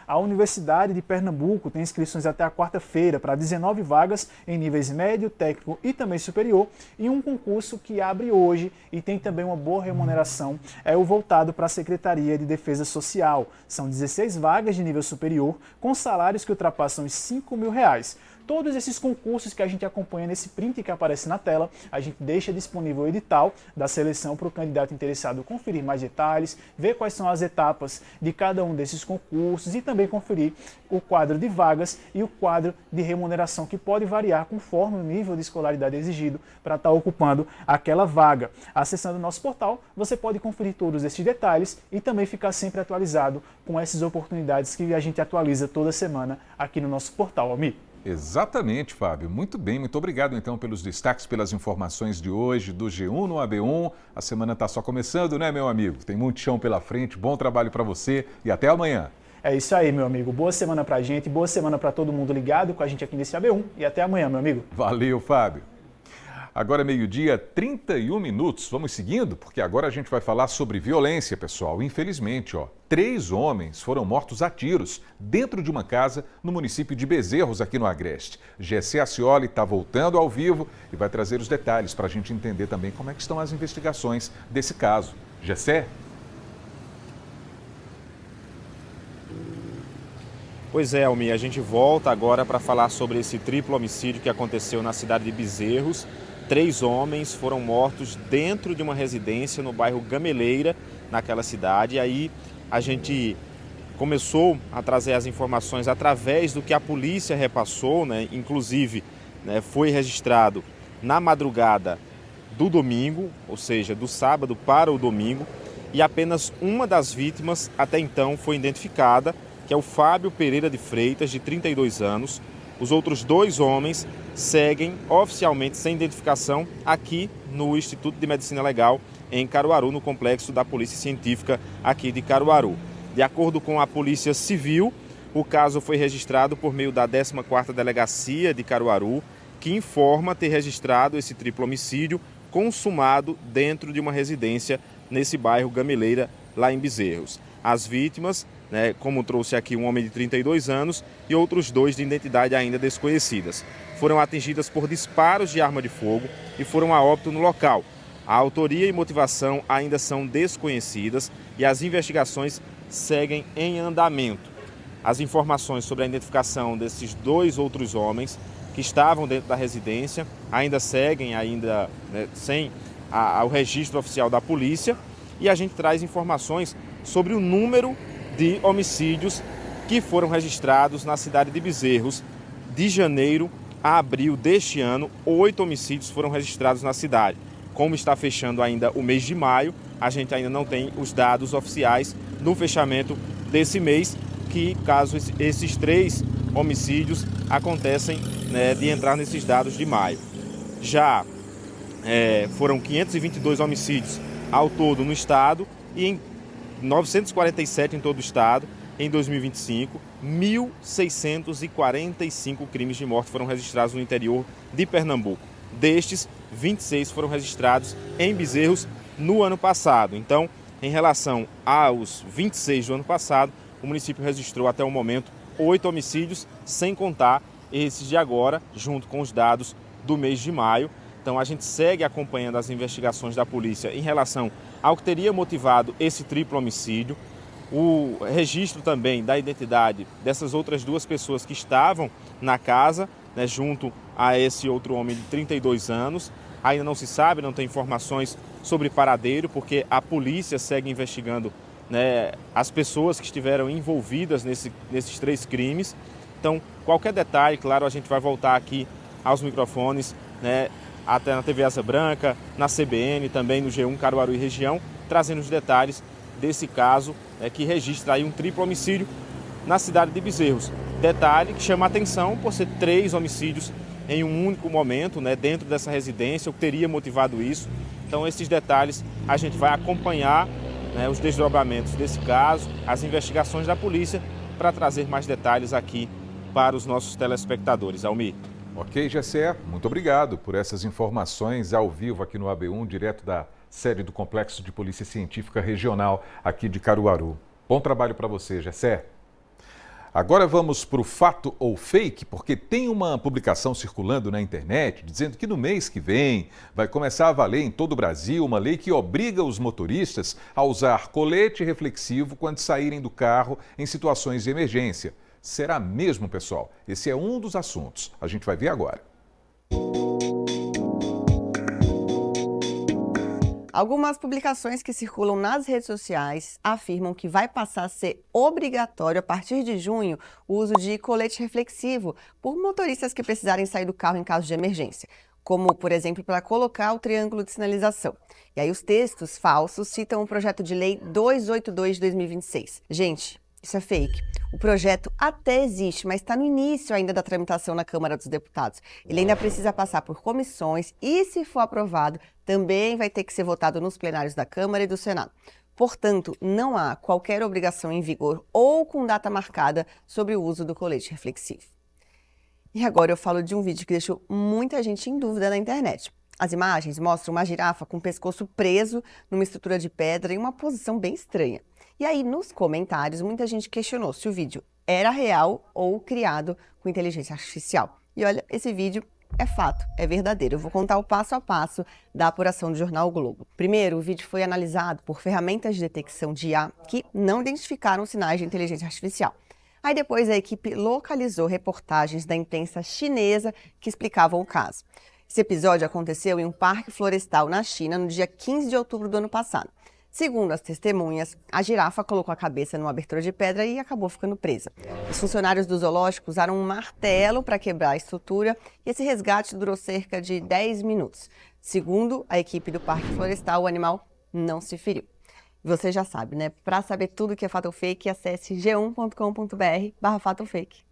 A Universidade de Pernambuco tem inscrições até a quarta-feira para 19 vagas em níveis médio, técnico e também superior, e um concurso que abre hoje e tem também uma boa remuneração, é o voltado para a Secretaria de Defesa Social. São 16 vagas de nível superior, com salários que ultrapassam os R$5 mil. Todos esses concursos que a gente acompanha nesse print que aparece na tela, a gente deixa disponível o edital da seleção para o candidato interessado conferir mais detalhes, ver quais são as etapas de cada um desses concursos e também conferir o quadro de vagas e o quadro de remuneração, que pode variar conforme o nível de escolaridade exigido para estar ocupando aquela vaga. Acessando o nosso portal, você pode conferir todos esses detalhes e também ficar sempre atualizado com essas oportunidades que a gente atualiza toda semana aqui no nosso portal, Almir. Exatamente, Fábio. Muito bem, muito obrigado então pelos destaques, pelas informações de hoje do G1 no AB1. A semana está só começando, né, meu amigo? Tem muito chão pela frente, bom trabalho para você e até amanhã. É isso aí, meu amigo. Boa semana pra gente, boa semana para todo mundo ligado com a gente aqui nesse AB1 e até amanhã, meu amigo. Valeu, Fábio. Agora meio-dia, 31 minutos. Vamos seguindo, porque agora a gente vai falar sobre violência, pessoal. Infelizmente, 3 homens foram mortos a tiros dentro de uma casa no município de Bezerros, aqui no Agreste. Gessé Acioli está voltando ao vivo e vai trazer os detalhes para a gente entender também como é que estão as investigações desse caso. Gessé? Pois é, Almir, a gente volta agora para falar sobre esse triplo homicídio que aconteceu na cidade de Bezerros. 3 homens foram mortos dentro de uma residência no bairro Gameleira, naquela cidade. E aí a gente começou a trazer as informações através do que a polícia repassou, né? Inclusive, né, foi registrado na madrugada do domingo, ou seja, do sábado para o domingo, e apenas uma das vítimas até então foi identificada, que é o Fábio Pereira de Freitas, de 32 anos. Os outros 2 homens seguem oficialmente sem identificação aqui no Instituto de Medicina Legal em Caruaru, no complexo da Polícia Científica aqui de Caruaru. De acordo com a Polícia Civil, o caso foi registrado por meio da 14ª Delegacia de Caruaru, que informa ter registrado esse triplo homicídio consumado dentro de uma residência nesse bairro Gameleira, lá em Bezerros. As vítimas, né, como trouxe aqui um homem de 32 anos e outros 2 de identidade ainda desconhecidas, foram atingidas por disparos de arma de fogo e foram a óbito no local. A autoria e motivação ainda são desconhecidas e as investigações seguem em andamento. As informações sobre a identificação desses 2 outros homens que estavam dentro da residência ainda seguem sem o registro oficial da polícia, e a gente traz informações sobre o número de homicídios que foram registrados na cidade de Bezerros. De janeiro a abril deste ano, 8 homicídios foram registrados na cidade. Como está fechando ainda o mês de maio, a gente ainda não tem os dados oficiais no fechamento desse mês, que caso esses 3 homicídios acontecem, né, de entrar nesses dados de maio. Já foram 522 homicídios ao todo no estado e em 947 em todo o estado. Em 2025, 1.645 crimes de morte foram registrados no interior de Pernambuco. Destes, 26 foram registrados em Bezerros no ano passado. Então, em relação aos 26 do ano passado, o município registrou até o momento 8 homicídios, sem contar esses de agora, junto com os dados do mês de maio. Então, a gente segue acompanhando as investigações da polícia em relação ao que teria motivado esse triplo homicídio. O registro também da identidade dessas outras 2 pessoas que estavam na casa, né, junto a esse outro homem de 32 anos. Ainda não se sabe, não tem informações sobre paradeiro, porque a polícia segue investigando, né, as pessoas que estiveram envolvidas nesses 3 crimes. Então, qualquer detalhe, claro, a gente vai voltar aqui aos microfones, né, até na TV Asa Branca, na CBN, também no G1 Caruaru e região, trazendo os detalhes desse caso que registra aí um triplo homicídio na cidade de Bezerros. Detalhe que chama a atenção por ser 3 homicídios em um único momento, né, dentro dessa residência, o que teria motivado isso. Então, esses detalhes a gente vai acompanhar, né, os desdobramentos desse caso, as investigações da polícia, para trazer mais detalhes aqui para os nossos telespectadores. Almir. Ok, Gessé, muito obrigado por essas informações ao vivo aqui no AB1, direto da sede do Complexo de Polícia Científica Regional aqui de Caruaru. Bom trabalho para você, Gessé. Agora vamos para o fato ou fake, porque tem uma publicação circulando na internet dizendo que no mês que vem vai começar a valer em todo o Brasil uma lei que obriga os motoristas a usar colete reflexivo quando saírem do carro em situações de emergência. Será mesmo, pessoal? Esse é um dos assuntos. A gente vai ver agora. Algumas publicações que circulam nas redes sociais afirmam que vai passar a ser obrigatório a partir de junho o uso de colete reflexivo por motoristas que precisarem sair do carro em caso de emergência, como, por exemplo, para colocar o triângulo de sinalização. E aí os textos falsos citam o projeto de lei 282 de 2026. Gente, isso é fake. O projeto até existe, mas está no início ainda da tramitação na Câmara dos Deputados. Ele ainda precisa passar por comissões e, se for aprovado, também vai ter que ser votado nos plenários da Câmara e do Senado. Portanto, não há qualquer obrigação em vigor ou com data marcada sobre o uso do colete reflexivo. E agora eu falo de um vídeo que deixou muita gente em dúvida na internet. As imagens mostram uma girafa com o pescoço preso numa estrutura de pedra em uma posição bem estranha. E aí, nos comentários, muita gente questionou se o vídeo era real ou criado com inteligência artificial. E olha, esse vídeo é fato, é verdadeiro. Eu vou contar o passo a passo da apuração do jornal o Globo. Primeiro, o vídeo foi analisado por ferramentas de detecção de IA que não identificaram sinais de inteligência artificial. Aí depois a equipe localizou reportagens da imprensa chinesa que explicavam o caso. Esse episódio aconteceu em um parque florestal na China no dia 15 de outubro do ano passado. Segundo as testemunhas, a girafa colocou a cabeça numa abertura de pedra e acabou ficando presa. Os funcionários do zoológico usaram um martelo para quebrar a estrutura e esse resgate durou cerca de 10 minutos. Segundo a equipe do Parque Florestal, o animal não se feriu. Você já sabe, né? Para saber tudo que é fato ou fake, acesse g1.com.br/fato ou fake.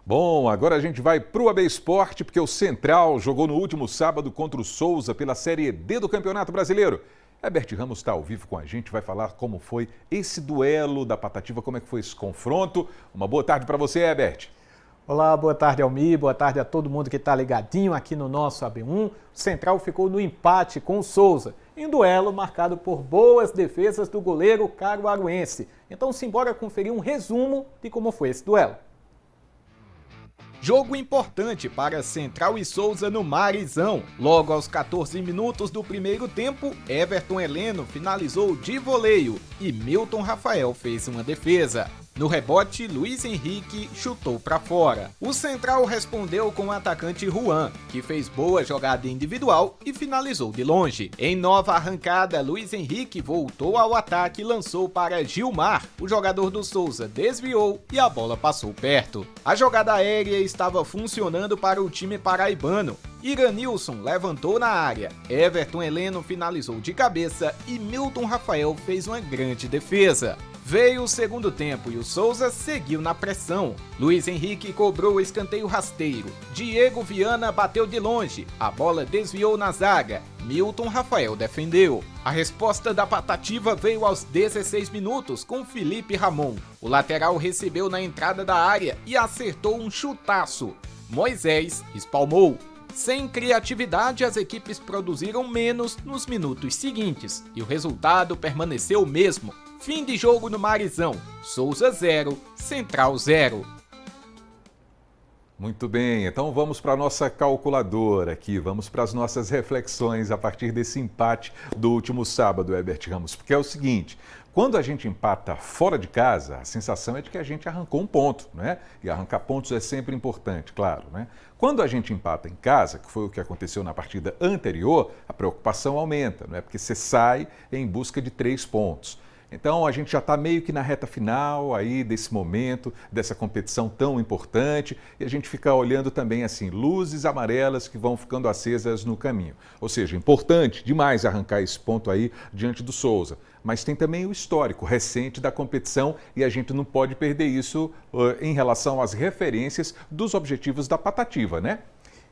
Bom, agora a gente vai para o AB Esporte, porque o Central jogou no último sábado contra o Souza pela Série D do Campeonato Brasileiro. Herbert Ramos está ao vivo com a gente, vai falar como foi esse duelo da Patativa, como é que foi esse confronto. Uma boa tarde para você, Herbert. Olá, boa tarde, Almir, boa tarde a todo mundo que está ligadinho aqui no nosso AB1. O Central ficou no empate com o Souza, em duelo marcado por boas defesas do goleiro caruaruense. Então, simbora conferir um resumo de como foi esse duelo. Jogo importante para Central e Souza no Marizão. Logo aos 14 minutos do primeiro tempo, Everton Heleno finalizou de voleio e Milton Rafael fez uma defesa. No rebote, Luiz Henrique chutou para fora. O Central respondeu com o atacante Juan, que fez boa jogada individual e finalizou de longe. Em nova arrancada, Luiz Henrique voltou ao ataque e lançou para Gilmar. O jogador do Souza desviou e a bola passou perto. A jogada aérea estava funcionando para o time paraibano. Iranilson levantou na área, Everton Heleno finalizou de cabeça e Milton Rafael fez uma grande defesa. Veio o segundo tempo e o Souza seguiu na pressão. Luiz Henrique cobrou o escanteio rasteiro. Diego Viana bateu de longe. A bola desviou na zaga. Milton Rafael defendeu. A resposta da Patativa veio aos 16 minutos com Felipe Ramon. O lateral recebeu na entrada da área e acertou um chutaço. Moisés espalmou. Sem criatividade, as equipes produziram menos nos minutos seguintes e o resultado permaneceu o mesmo. Fim de jogo no Marizão, Souza 0, Central 0. Muito bem, então vamos para a nossa calculadora aqui, vamos para as nossas reflexões a partir desse empate do último sábado, Herbert Ramos, porque é o seguinte, quando a gente empata fora de casa, a sensação é de que a gente arrancou um ponto, né? E arrancar pontos é sempre importante, claro, né? Quando a gente empata em casa, que foi o que aconteceu na partida anterior, a preocupação aumenta, não é? Porque você sai em busca de 3 pontos. Então a gente já está meio que na reta final aí desse momento, dessa competição tão importante, e a gente fica olhando também assim, luzes amarelas que vão ficando acesas no caminho. Ou seja, importante demais arrancar esse ponto aí diante do Souza. Mas tem também o histórico recente da competição e a gente não pode perder isso em relação às referências dos objetivos da Patativa, né?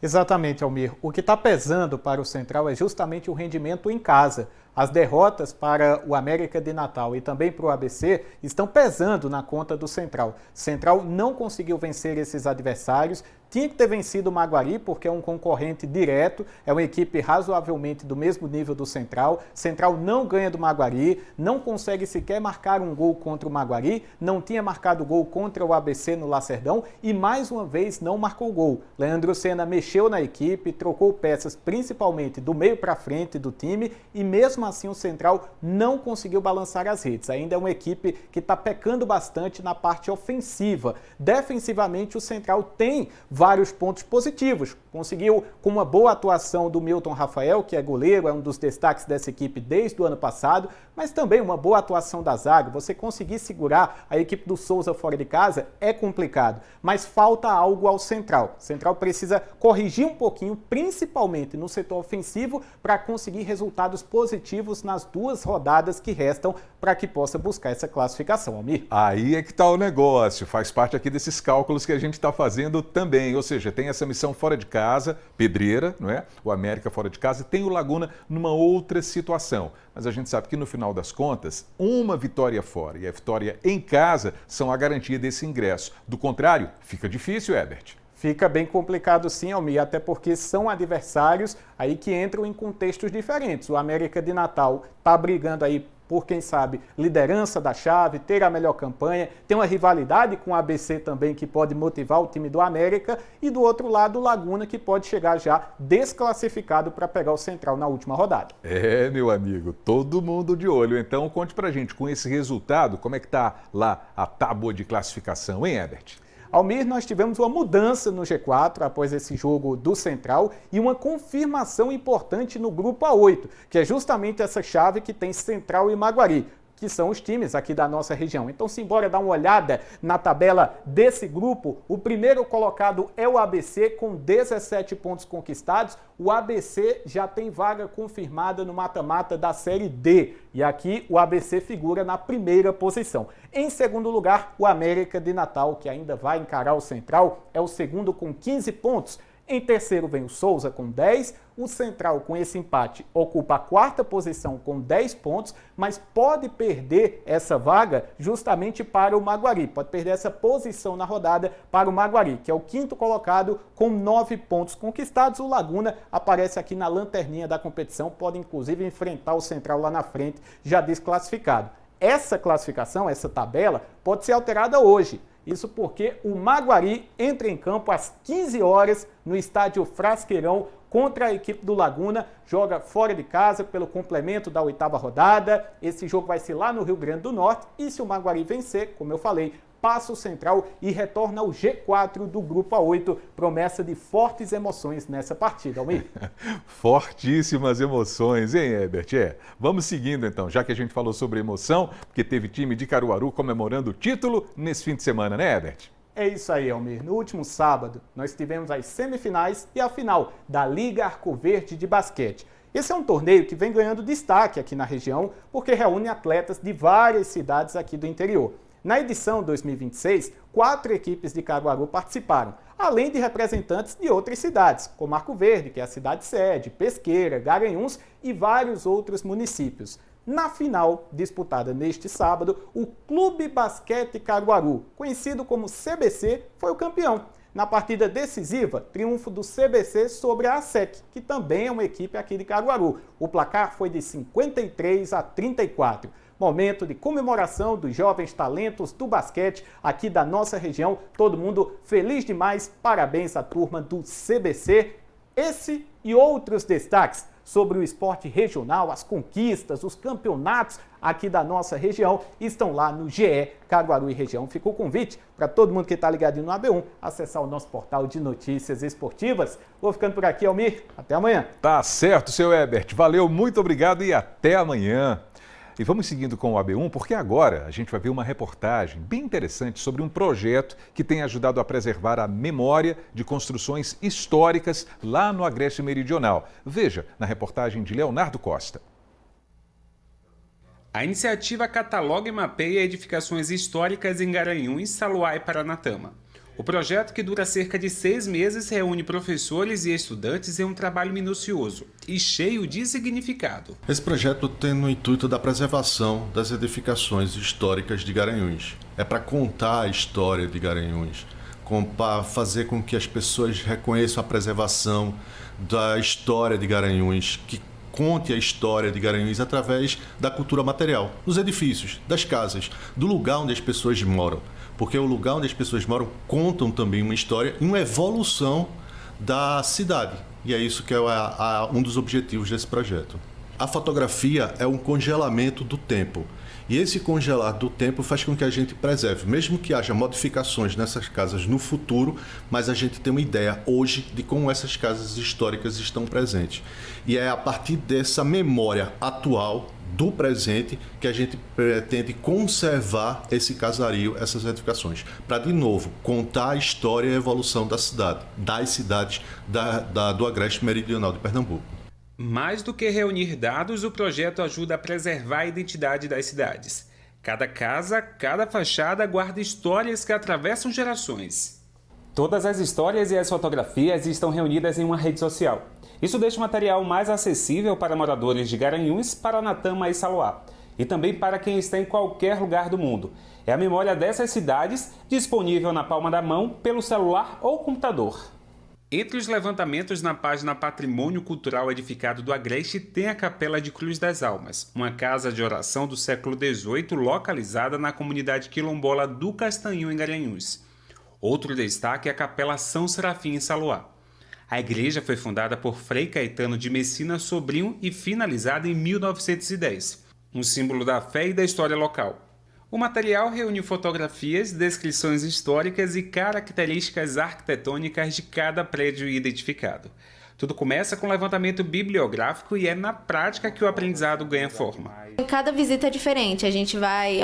Exatamente, Almir. O que está pesando para o Central é justamente o rendimento em casa. As derrotas para o América de Natal e também para o ABC estão pesando na conta do Central. Central não conseguiu vencer esses adversários, tinha que ter vencido o Maguari porque é um concorrente direto, é uma equipe razoavelmente do mesmo nível do Central. Central não ganha do Maguari, não consegue sequer marcar um gol contra o Maguari, não tinha marcado gol contra o ABC no Lacerdão e mais uma vez não marcou gol. Leandro Senna mexeu na equipe, trocou peças principalmente do meio para frente do time e mesmo assim o Central não conseguiu balançar as redes. Ainda é uma equipe que está pecando bastante na parte ofensiva. Defensivamente o Central tem vários pontos positivos. Conseguiu, com uma boa atuação do Milton Rafael, que é goleiro, é um dos destaques dessa equipe desde o ano passado, mas também uma boa atuação da zaga. Você conseguir segurar a equipe do Souza fora de casa é complicado, mas falta algo ao Central. O Central precisa corrigir um pouquinho, principalmente no setor ofensivo, para conseguir resultados positivos nas 2 rodadas que restam para que possa buscar essa classificação, Almir. Aí é que está o negócio, faz parte aqui desses cálculos que a gente está fazendo também, ou seja, tem essa missão fora de casa, pedreira, não é? O América fora de casa, e tem o Laguna numa outra situação. Mas a gente sabe que no final das contas, uma vitória fora e a vitória em casa são a garantia desse ingresso. Do contrário, fica difícil, Herbert. Fica bem complicado sim, Almir, até porque são adversários aí que entram em contextos diferentes. O América de Natal está brigando aí por, quem sabe, liderança da chave, ter a melhor campanha, tem uma rivalidade com o ABC também que pode motivar o time do América e do outro lado o Laguna que pode chegar já desclassificado para pegar o Central na última rodada. É, meu amigo, todo mundo de olho. Então conte pra gente, com esse resultado, como é que tá lá a tábua de classificação, hein, Herbert? Almir, nós tivemos uma mudança no G4 após esse jogo do Central e uma confirmação importante no grupo A8, que é justamente essa chave que tem Central e Maguari, que são os times aqui da nossa região. Então, simbora dar uma olhada na tabela desse grupo. O primeiro colocado é o ABC, com 17 pontos conquistados. O ABC já tem vaga confirmada no mata-mata da Série D. E aqui o ABC figura na primeira posição. Em segundo lugar, o América de Natal, que ainda vai encarar o Central, é o segundo com 15 pontos. Em terceiro vem o Souza com 10, o Central com esse empate ocupa a 4ª posição com 10 pontos, mas pode perder essa vaga justamente para o Maguari, pode perder essa posição na rodada para o Maguari, que é o 5º colocado com 9 pontos conquistados. O Laguna aparece aqui na lanterninha da competição, pode inclusive enfrentar o Central lá na frente, já desclassificado. Essa classificação, essa tabela, pode ser alterada hoje. Isso porque o Maguari entra em campo às 15 horas no estádio Frasqueirão contra a equipe do Laguna, joga fora de casa pelo complemento da 8ª rodada. Esse jogo vai ser lá no Rio Grande do Norte e se o Maguari vencer, como eu falei, passa o Central e retorna ao G4 do grupo A8, promessa de fortes emoções nessa partida, Almir. Fortíssimas emoções, hein, Herbert? Vamos seguindo então, já que a gente falou sobre emoção, porque teve time de Caruaru comemorando o título nesse fim de semana, né, Herbert? É isso aí, Almir. No último sábado, nós tivemos as semifinais e a final da Liga Arcoverde de Basquete. Esse é um torneio que vem ganhando destaque aqui na região, porque reúne atletas de várias cidades aqui do interior. Na edição 2026, 4 equipes de Caruaru participaram, além de representantes de outras cidades, como Arco Verde, que é a cidade sede, Pesqueira, Garanhuns e vários outros municípios. Na final, disputada neste sábado, o Clube Basquete Caruaru, conhecido como CBC, foi o campeão. Na partida decisiva, triunfo do CBC sobre a ASEC, que também é uma equipe aqui de Caruaru. O placar foi de 53 a 34. momento de comemoração dos jovens talentos do basquete aqui da nossa região. Todo mundo feliz demais, parabéns à turma do CBC. Esse e outros destaques sobre o esporte regional, as conquistas, os campeonatos aqui da nossa região estão lá no GE Caruaru e Região. Fica o convite para todo mundo que está ligadinho no AB1 acessar o nosso portal de notícias esportivas. Vou ficando por aqui, Almir. Até amanhã. Tá certo, seu Herbert. Valeu, muito obrigado e até amanhã. E vamos seguindo com o AB1, porque agora a gente vai ver uma reportagem bem interessante sobre um projeto que tem ajudado a preservar a memória de construções históricas lá no Agreste Meridional. Veja na reportagem de Leonardo Costa. A iniciativa cataloga e mapeia edificações históricas em Garanhuns, Saluá e Paranatama. O projeto, que dura cerca de 6 meses, reúne professores e estudantes em um trabalho minucioso e cheio de significado. Esse projeto tem no intuito da preservação das edificações históricas de Garanhuns. É para contar a história de Garanhuns, para fazer com que as pessoas reconheçam a preservação da história de Garanhuns, que conte a história de Garanhuns através da cultura material, dos edifícios, das casas, do lugar onde as pessoas moram. Porque o lugar onde as pessoas moram contam também uma história e uma evolução da cidade. E é isso que é um dos objetivos desse projeto. A fotografia é um congelamento do tempo. E esse congelar do tempo faz com que a gente preserve, mesmo que haja modificações nessas casas no futuro, mas a gente tem uma ideia hoje de como essas casas históricas estão presentes. E é a partir dessa memória atual do presente que a gente pretende conservar esse casario, essas edificações, para de novo contar a história e a evolução da cidade, das cidades do Agreste Meridional de Pernambuco. Mais do que reunir dados, o projeto ajuda a preservar a identidade das cidades. Cada casa, cada fachada guarda histórias que atravessam gerações. Todas as histórias e as fotografias estão reunidas em uma rede social. Isso deixa o material mais acessível para moradores de Garanhuns, Paranatama e Saluá, e também para quem está em qualquer lugar do mundo. É a memória dessas cidades disponível na palma da mão, pelo celular ou computador. Entre os levantamentos na página Patrimônio Cultural Edificado do Agreste tem a Capela de Cruz das Almas, uma casa de oração do século XVIII localizada na comunidade quilombola do Castanhinho, em Garanhuns. Outro destaque é a Capela São Serafim, em Saluá. A igreja foi fundada por Frei Caetano de Messina Sobrinho e finalizada em 1910, um símbolo da fé e da história local. O material reúne fotografias, descrições históricas e características arquitetônicas de cada prédio identificado. Tudo começa com um levantamento bibliográfico e é na prática que o aprendizado ganha forma. Cada visita é diferente.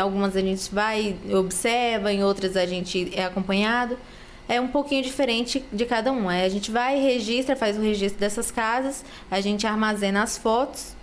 Algumas a gente vai, observa, em outras a gente é acompanhado. É um pouquinho diferente de cada um. A gente vai, registra, faz o registro dessas casas, a gente armazena as fotos,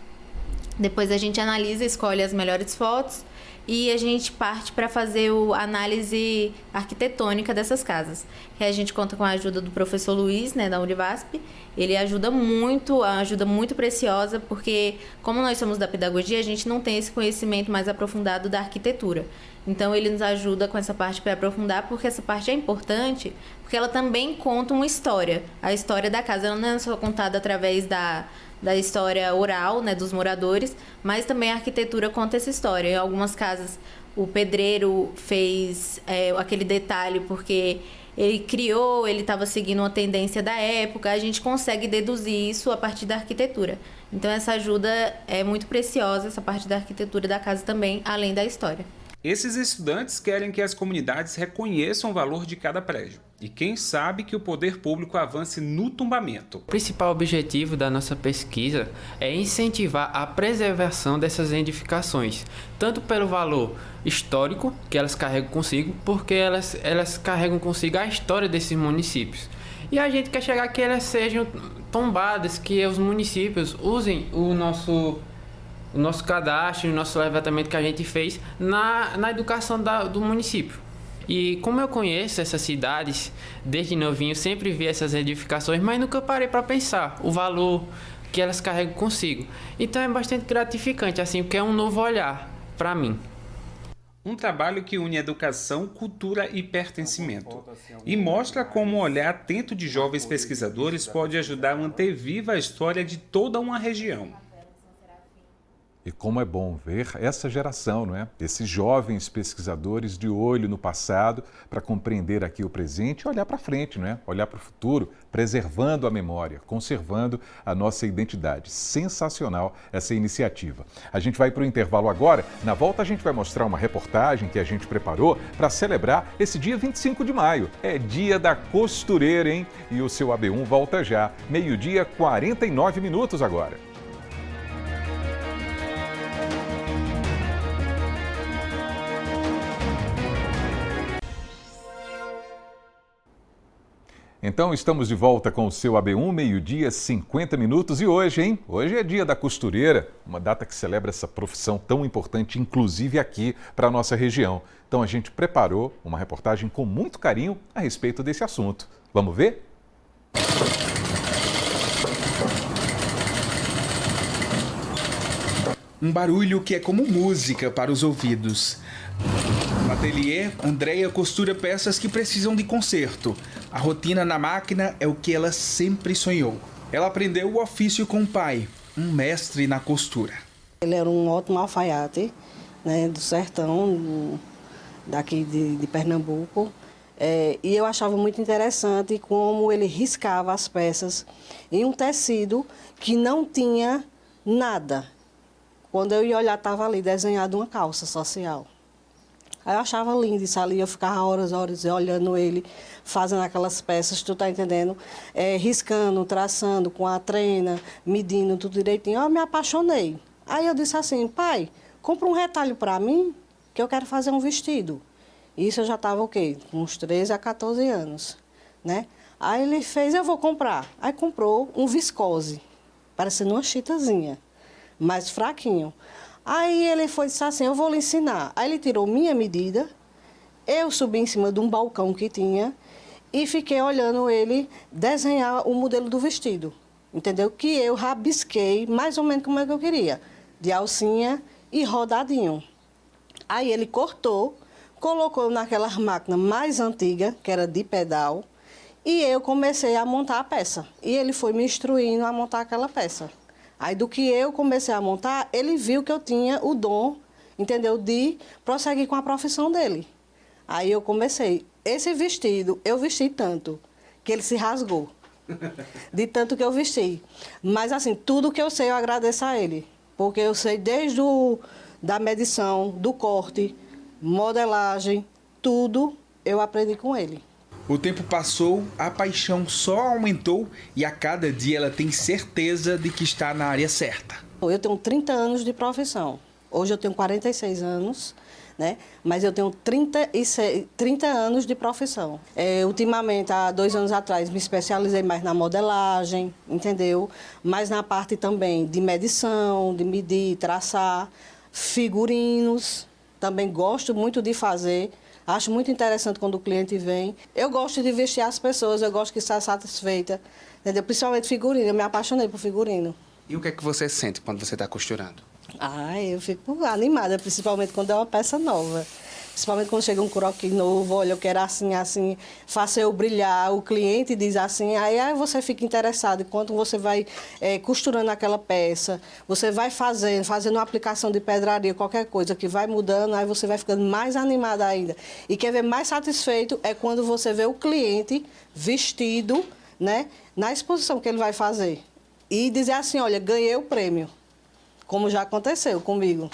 depois a gente analisa, escolhe as melhores fotos e a gente parte para fazer a análise arquitetônica dessas casas. Que a gente conta com a ajuda do professor Luiz, da Univasp. Ele ajuda muito preciosa, porque como nós somos da pedagogia, a gente não tem esse conhecimento mais aprofundado da arquitetura. Então ele nos ajuda com essa parte para aprofundar, porque essa parte é importante, porque ela também conta uma história. A história da casa, ela não é só contada através da história oral, dos moradores, mas também a arquitetura conta essa história. Em algumas casas, o pedreiro fez aquele detalhe porque ele estava seguindo uma tendência da época, a gente consegue deduzir isso a partir da arquitetura. Então essa ajuda é muito preciosa, essa parte da arquitetura da casa também, além da história. Esses estudantes querem que as comunidades reconheçam o valor de cada prédio. E quem sabe que o poder público avance no tombamento. O principal objetivo da nossa pesquisa é incentivar a preservação dessas edificações, tanto pelo valor histórico que elas carregam consigo, porque elas carregam consigo a história desses municípios. E a gente quer chegar que elas sejam tombadas, que os municípios usem o nosso cadastro, o nosso levantamento que a gente fez na educação do município. E como eu conheço essas cidades, desde novinho sempre vi essas edificações, mas nunca parei para pensar o valor que elas carregam consigo. Então é bastante gratificante, assim, porque é um novo olhar para mim. Um trabalho que une educação, cultura e pertencimento. E mostra como um olhar atento de jovens pesquisadores pode ajudar a manter viva a história de toda uma região. E como é bom ver essa geração, não é? Esses jovens pesquisadores de olho no passado para compreender aqui o presente e olhar para frente, não é? Olhar para o futuro, preservando a memória, conservando a nossa identidade. Sensacional essa iniciativa. A gente vai para o intervalo agora. Na volta a gente vai mostrar uma reportagem que a gente preparou para celebrar esse dia 25 de maio. É dia da costureira, hein? E o seu AB1 volta já. 12h, 49 minutos agora. Então, estamos de volta com o seu AB1, 12h, 50 minutos. E hoje, hein? Hoje é dia da costureira, uma data que celebra essa profissão tão importante, inclusive aqui para a nossa região. Então, a gente preparou uma reportagem com muito carinho a respeito desse assunto. Vamos ver? Um barulho que é como música para os ouvidos. No ateliê, Andréia costura peças que precisam de conserto. A rotina na máquina é o que ela sempre sonhou. Ela aprendeu o ofício com o pai, um mestre na costura. Ele era um ótimo alfaiate, né, do sertão, daqui de Pernambuco. E eu achava muito interessante como ele riscava as peças em um tecido que não tinha nada. Quando eu ia olhar, estava ali desenhado uma calça social. Aí eu achava lindo isso ali, eu ficava horas olhando ele, fazendo aquelas peças, tu tá entendendo? Riscando, traçando com a trena, medindo tudo direitinho. Eu me apaixonei. Aí eu disse assim, pai, compra um retalho para mim, que eu quero fazer um vestido. Isso eu já estava o quê? Com uns 13 a 14 anos, né? Aí ele fez, eu vou comprar. Aí comprou um viscose, parecendo uma chitazinha, mais fraquinho. Aí ele foi e disse assim, eu vou lhe ensinar. Aí ele tirou minha medida, eu subi em cima de um balcão que tinha e fiquei olhando ele desenhar o modelo do vestido, entendeu? Que eu rabisquei mais ou menos como é que eu queria, de alcinha e rodadinho. Aí ele cortou, colocou naquela máquina mais antiga, que era de pedal, e eu comecei a montar a peça. E ele foi me instruindo a montar aquela peça. Aí, do que eu comecei a montar, ele viu que eu tinha o dom, entendeu, de prosseguir com a profissão dele. Aí eu comecei. Esse vestido, eu vesti tanto, que ele se rasgou, de tanto que eu vesti. Mas, assim, tudo que eu sei, eu agradeço a ele. Porque eu sei desde da medição, do corte, modelagem, tudo eu aprendi com ele. O tempo passou, a paixão só aumentou e a cada dia ela tem certeza de que está na área certa. Eu tenho 30 anos de profissão. Hoje eu tenho 46 anos, né? Mas eu tenho 30 anos de profissão. Ultimamente, há 2 anos atrás, me especializei mais na modelagem, entendeu? Mas na parte também de medição, de medir, traçar, figurinos. Também gosto muito de fazer. Acho muito interessante quando o cliente vem. Eu gosto de vestir as pessoas, eu gosto que esteja satisfeita, entendeu? Principalmente figurino, eu me apaixonei por figurino. E o que é que você sente quando você está costurando? Eu fico animada, principalmente quando é uma peça nova. Principalmente quando chega um croquis novo, olha, eu quero assim, assim, faça eu brilhar, o cliente diz assim, aí você fica interessado. Enquanto você vai costurando aquela peça, você vai fazendo uma aplicação de pedraria, qualquer coisa que vai mudando, aí você vai ficando mais animada ainda. E quer ver mais satisfeito é quando você vê o cliente vestido, né, na exposição que ele vai fazer. E dizer assim, olha, ganhei o prêmio, como já aconteceu comigo.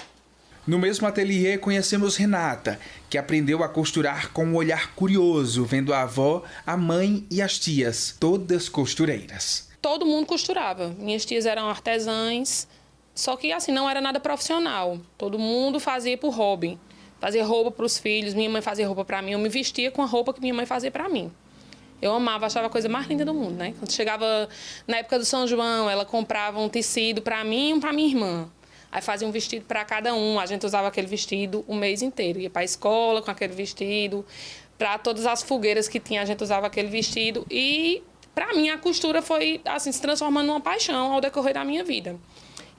No mesmo ateliê, conhecemos Renata, que aprendeu a costurar com um olhar curioso, vendo a avó, a mãe e as tias, todas costureiras. Todo mundo costurava. Minhas tias eram artesãs, só que assim, não era nada profissional. Todo mundo fazia por hobby. Fazia roupa para os filhos, minha mãe fazia roupa para mim, eu me vestia com a roupa que minha mãe fazia para mim. Eu amava, achava a coisa mais linda do mundo, né? Quando chegava na época do São João, ela comprava um tecido para mim e para minha irmã. Aí fazia um vestido para cada um, a gente usava aquele vestido o mês inteiro. Ia para a escola com aquele vestido, para todas as fogueiras que tinha, a gente usava aquele vestido. E, para mim, a costura foi, assim, se transformando numa paixão ao decorrer da minha vida.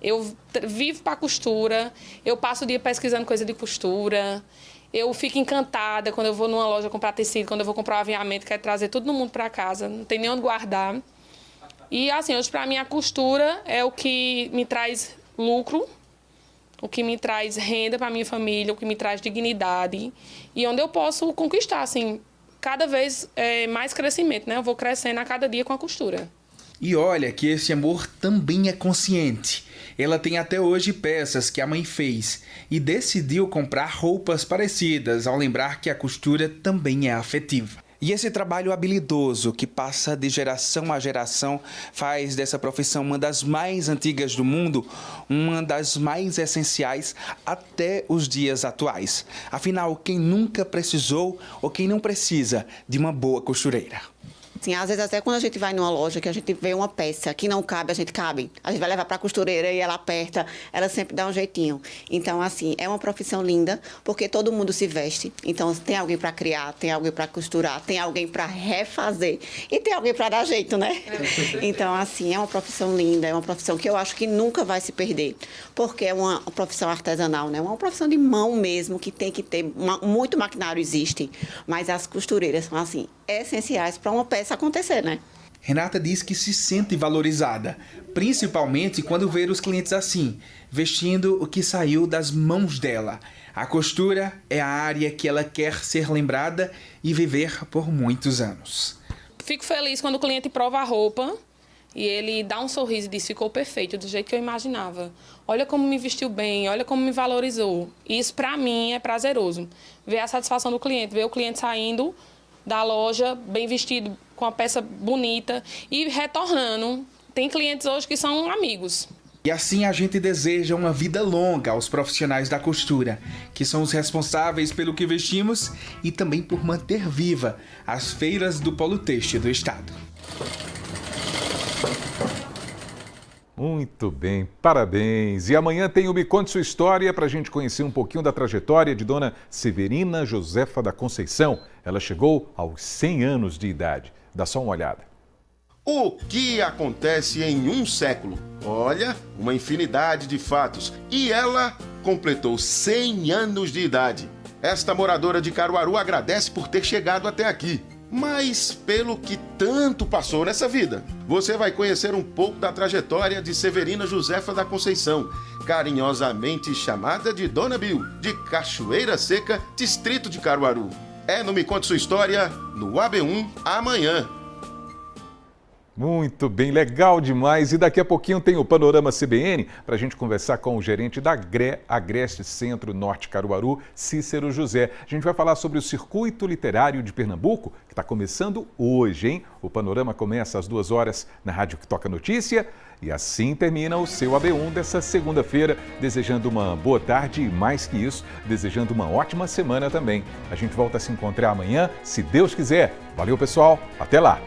Eu vivo para costura, eu passo o dia pesquisando coisa de costura, eu fico encantada quando eu vou numa loja comprar tecido, quando eu vou comprar um aviamento, quero trazer tudo no mundo para casa, não tem nem onde guardar. E, assim, hoje, para mim, a costura é o que me traz lucro, o que me traz renda para minha família, o que me traz dignidade e onde eu posso conquistar, assim, cada vez mais crescimento, né? Eu vou crescendo a cada dia com a costura. E olha que esse amor também é consciente. Ela tem até hoje peças que a mãe fez e decidiu comprar roupas parecidas ao lembrar que a costura também é afetiva. E esse trabalho habilidoso que passa de geração a geração faz dessa profissão uma das mais antigas do mundo, uma das mais essenciais até os dias atuais. Afinal, quem nunca precisou ou quem não precisa de uma boa costureira? Assim, às vezes até quando a gente vai numa loja que a gente vê uma peça que não cabe, a gente cabe. A gente vai levar para a costureira e ela aperta, ela sempre dá um jeitinho. Então, assim, é uma profissão linda, porque todo mundo se veste. Então, tem alguém para criar, tem alguém para costurar, tem alguém para refazer e tem alguém para dar jeito, né? Então, assim, é uma profissão linda, é uma profissão que eu acho que nunca vai se perder, porque é uma profissão artesanal, né? Uma profissão de mão mesmo, que tem que ter, muito maquinário existe, mas as costureiras são, assim, essenciais para uma peça acontecer, né? Renata diz que se sente valorizada, principalmente quando vê os clientes assim, vestindo o que saiu das mãos dela. A costura é a área que ela quer ser lembrada e viver por muitos anos. Fico feliz quando o cliente prova a roupa e ele dá um sorriso e diz: ficou perfeito, do jeito que eu imaginava. Olha como me vestiu bem, olha como me valorizou. Isso, para mim, é prazeroso. Ver a satisfação do cliente, ver o cliente saindo da loja, bem vestido, com a peça bonita e retornando. Tem clientes hoje que são amigos. E assim a gente deseja uma vida longa aos profissionais da costura, que são os responsáveis pelo que vestimos e também por manter viva as feiras do polo têxtil do estado. Muito bem, parabéns. E amanhã tem o Me Conte Sua História para a gente conhecer um pouquinho da trajetória de Dona Severina Josefa da Conceição. Ela chegou aos 100 anos de idade. Dá só uma olhada. O que acontece em um século? Olha, uma infinidade de fatos. E ela completou 100 anos de idade. Esta moradora de Caruaru agradece por ter chegado até aqui. Mas pelo que tanto passou nessa vida, você vai conhecer um pouco da trajetória de Severina Josefa da Conceição, carinhosamente chamada de Dona Bill, de Cachoeira Seca, distrito de Caruaru. É no Me Conte Sua História, no AB1, amanhã. Muito bem, legal demais. E daqui a pouquinho tem o Panorama CBN para a gente conversar com o gerente da Agreste Centro Norte Caruaru, Cícero José. A gente vai falar sobre o Circuito Literário de Pernambuco, que está começando hoje, hein? O Panorama começa às 2h na Rádio que Toca Notícia. E assim termina o seu AB1 dessa segunda-feira, desejando uma boa tarde e, mais que isso, desejando uma ótima semana também. A gente volta a se encontrar amanhã, se Deus quiser. Valeu, pessoal. Até lá.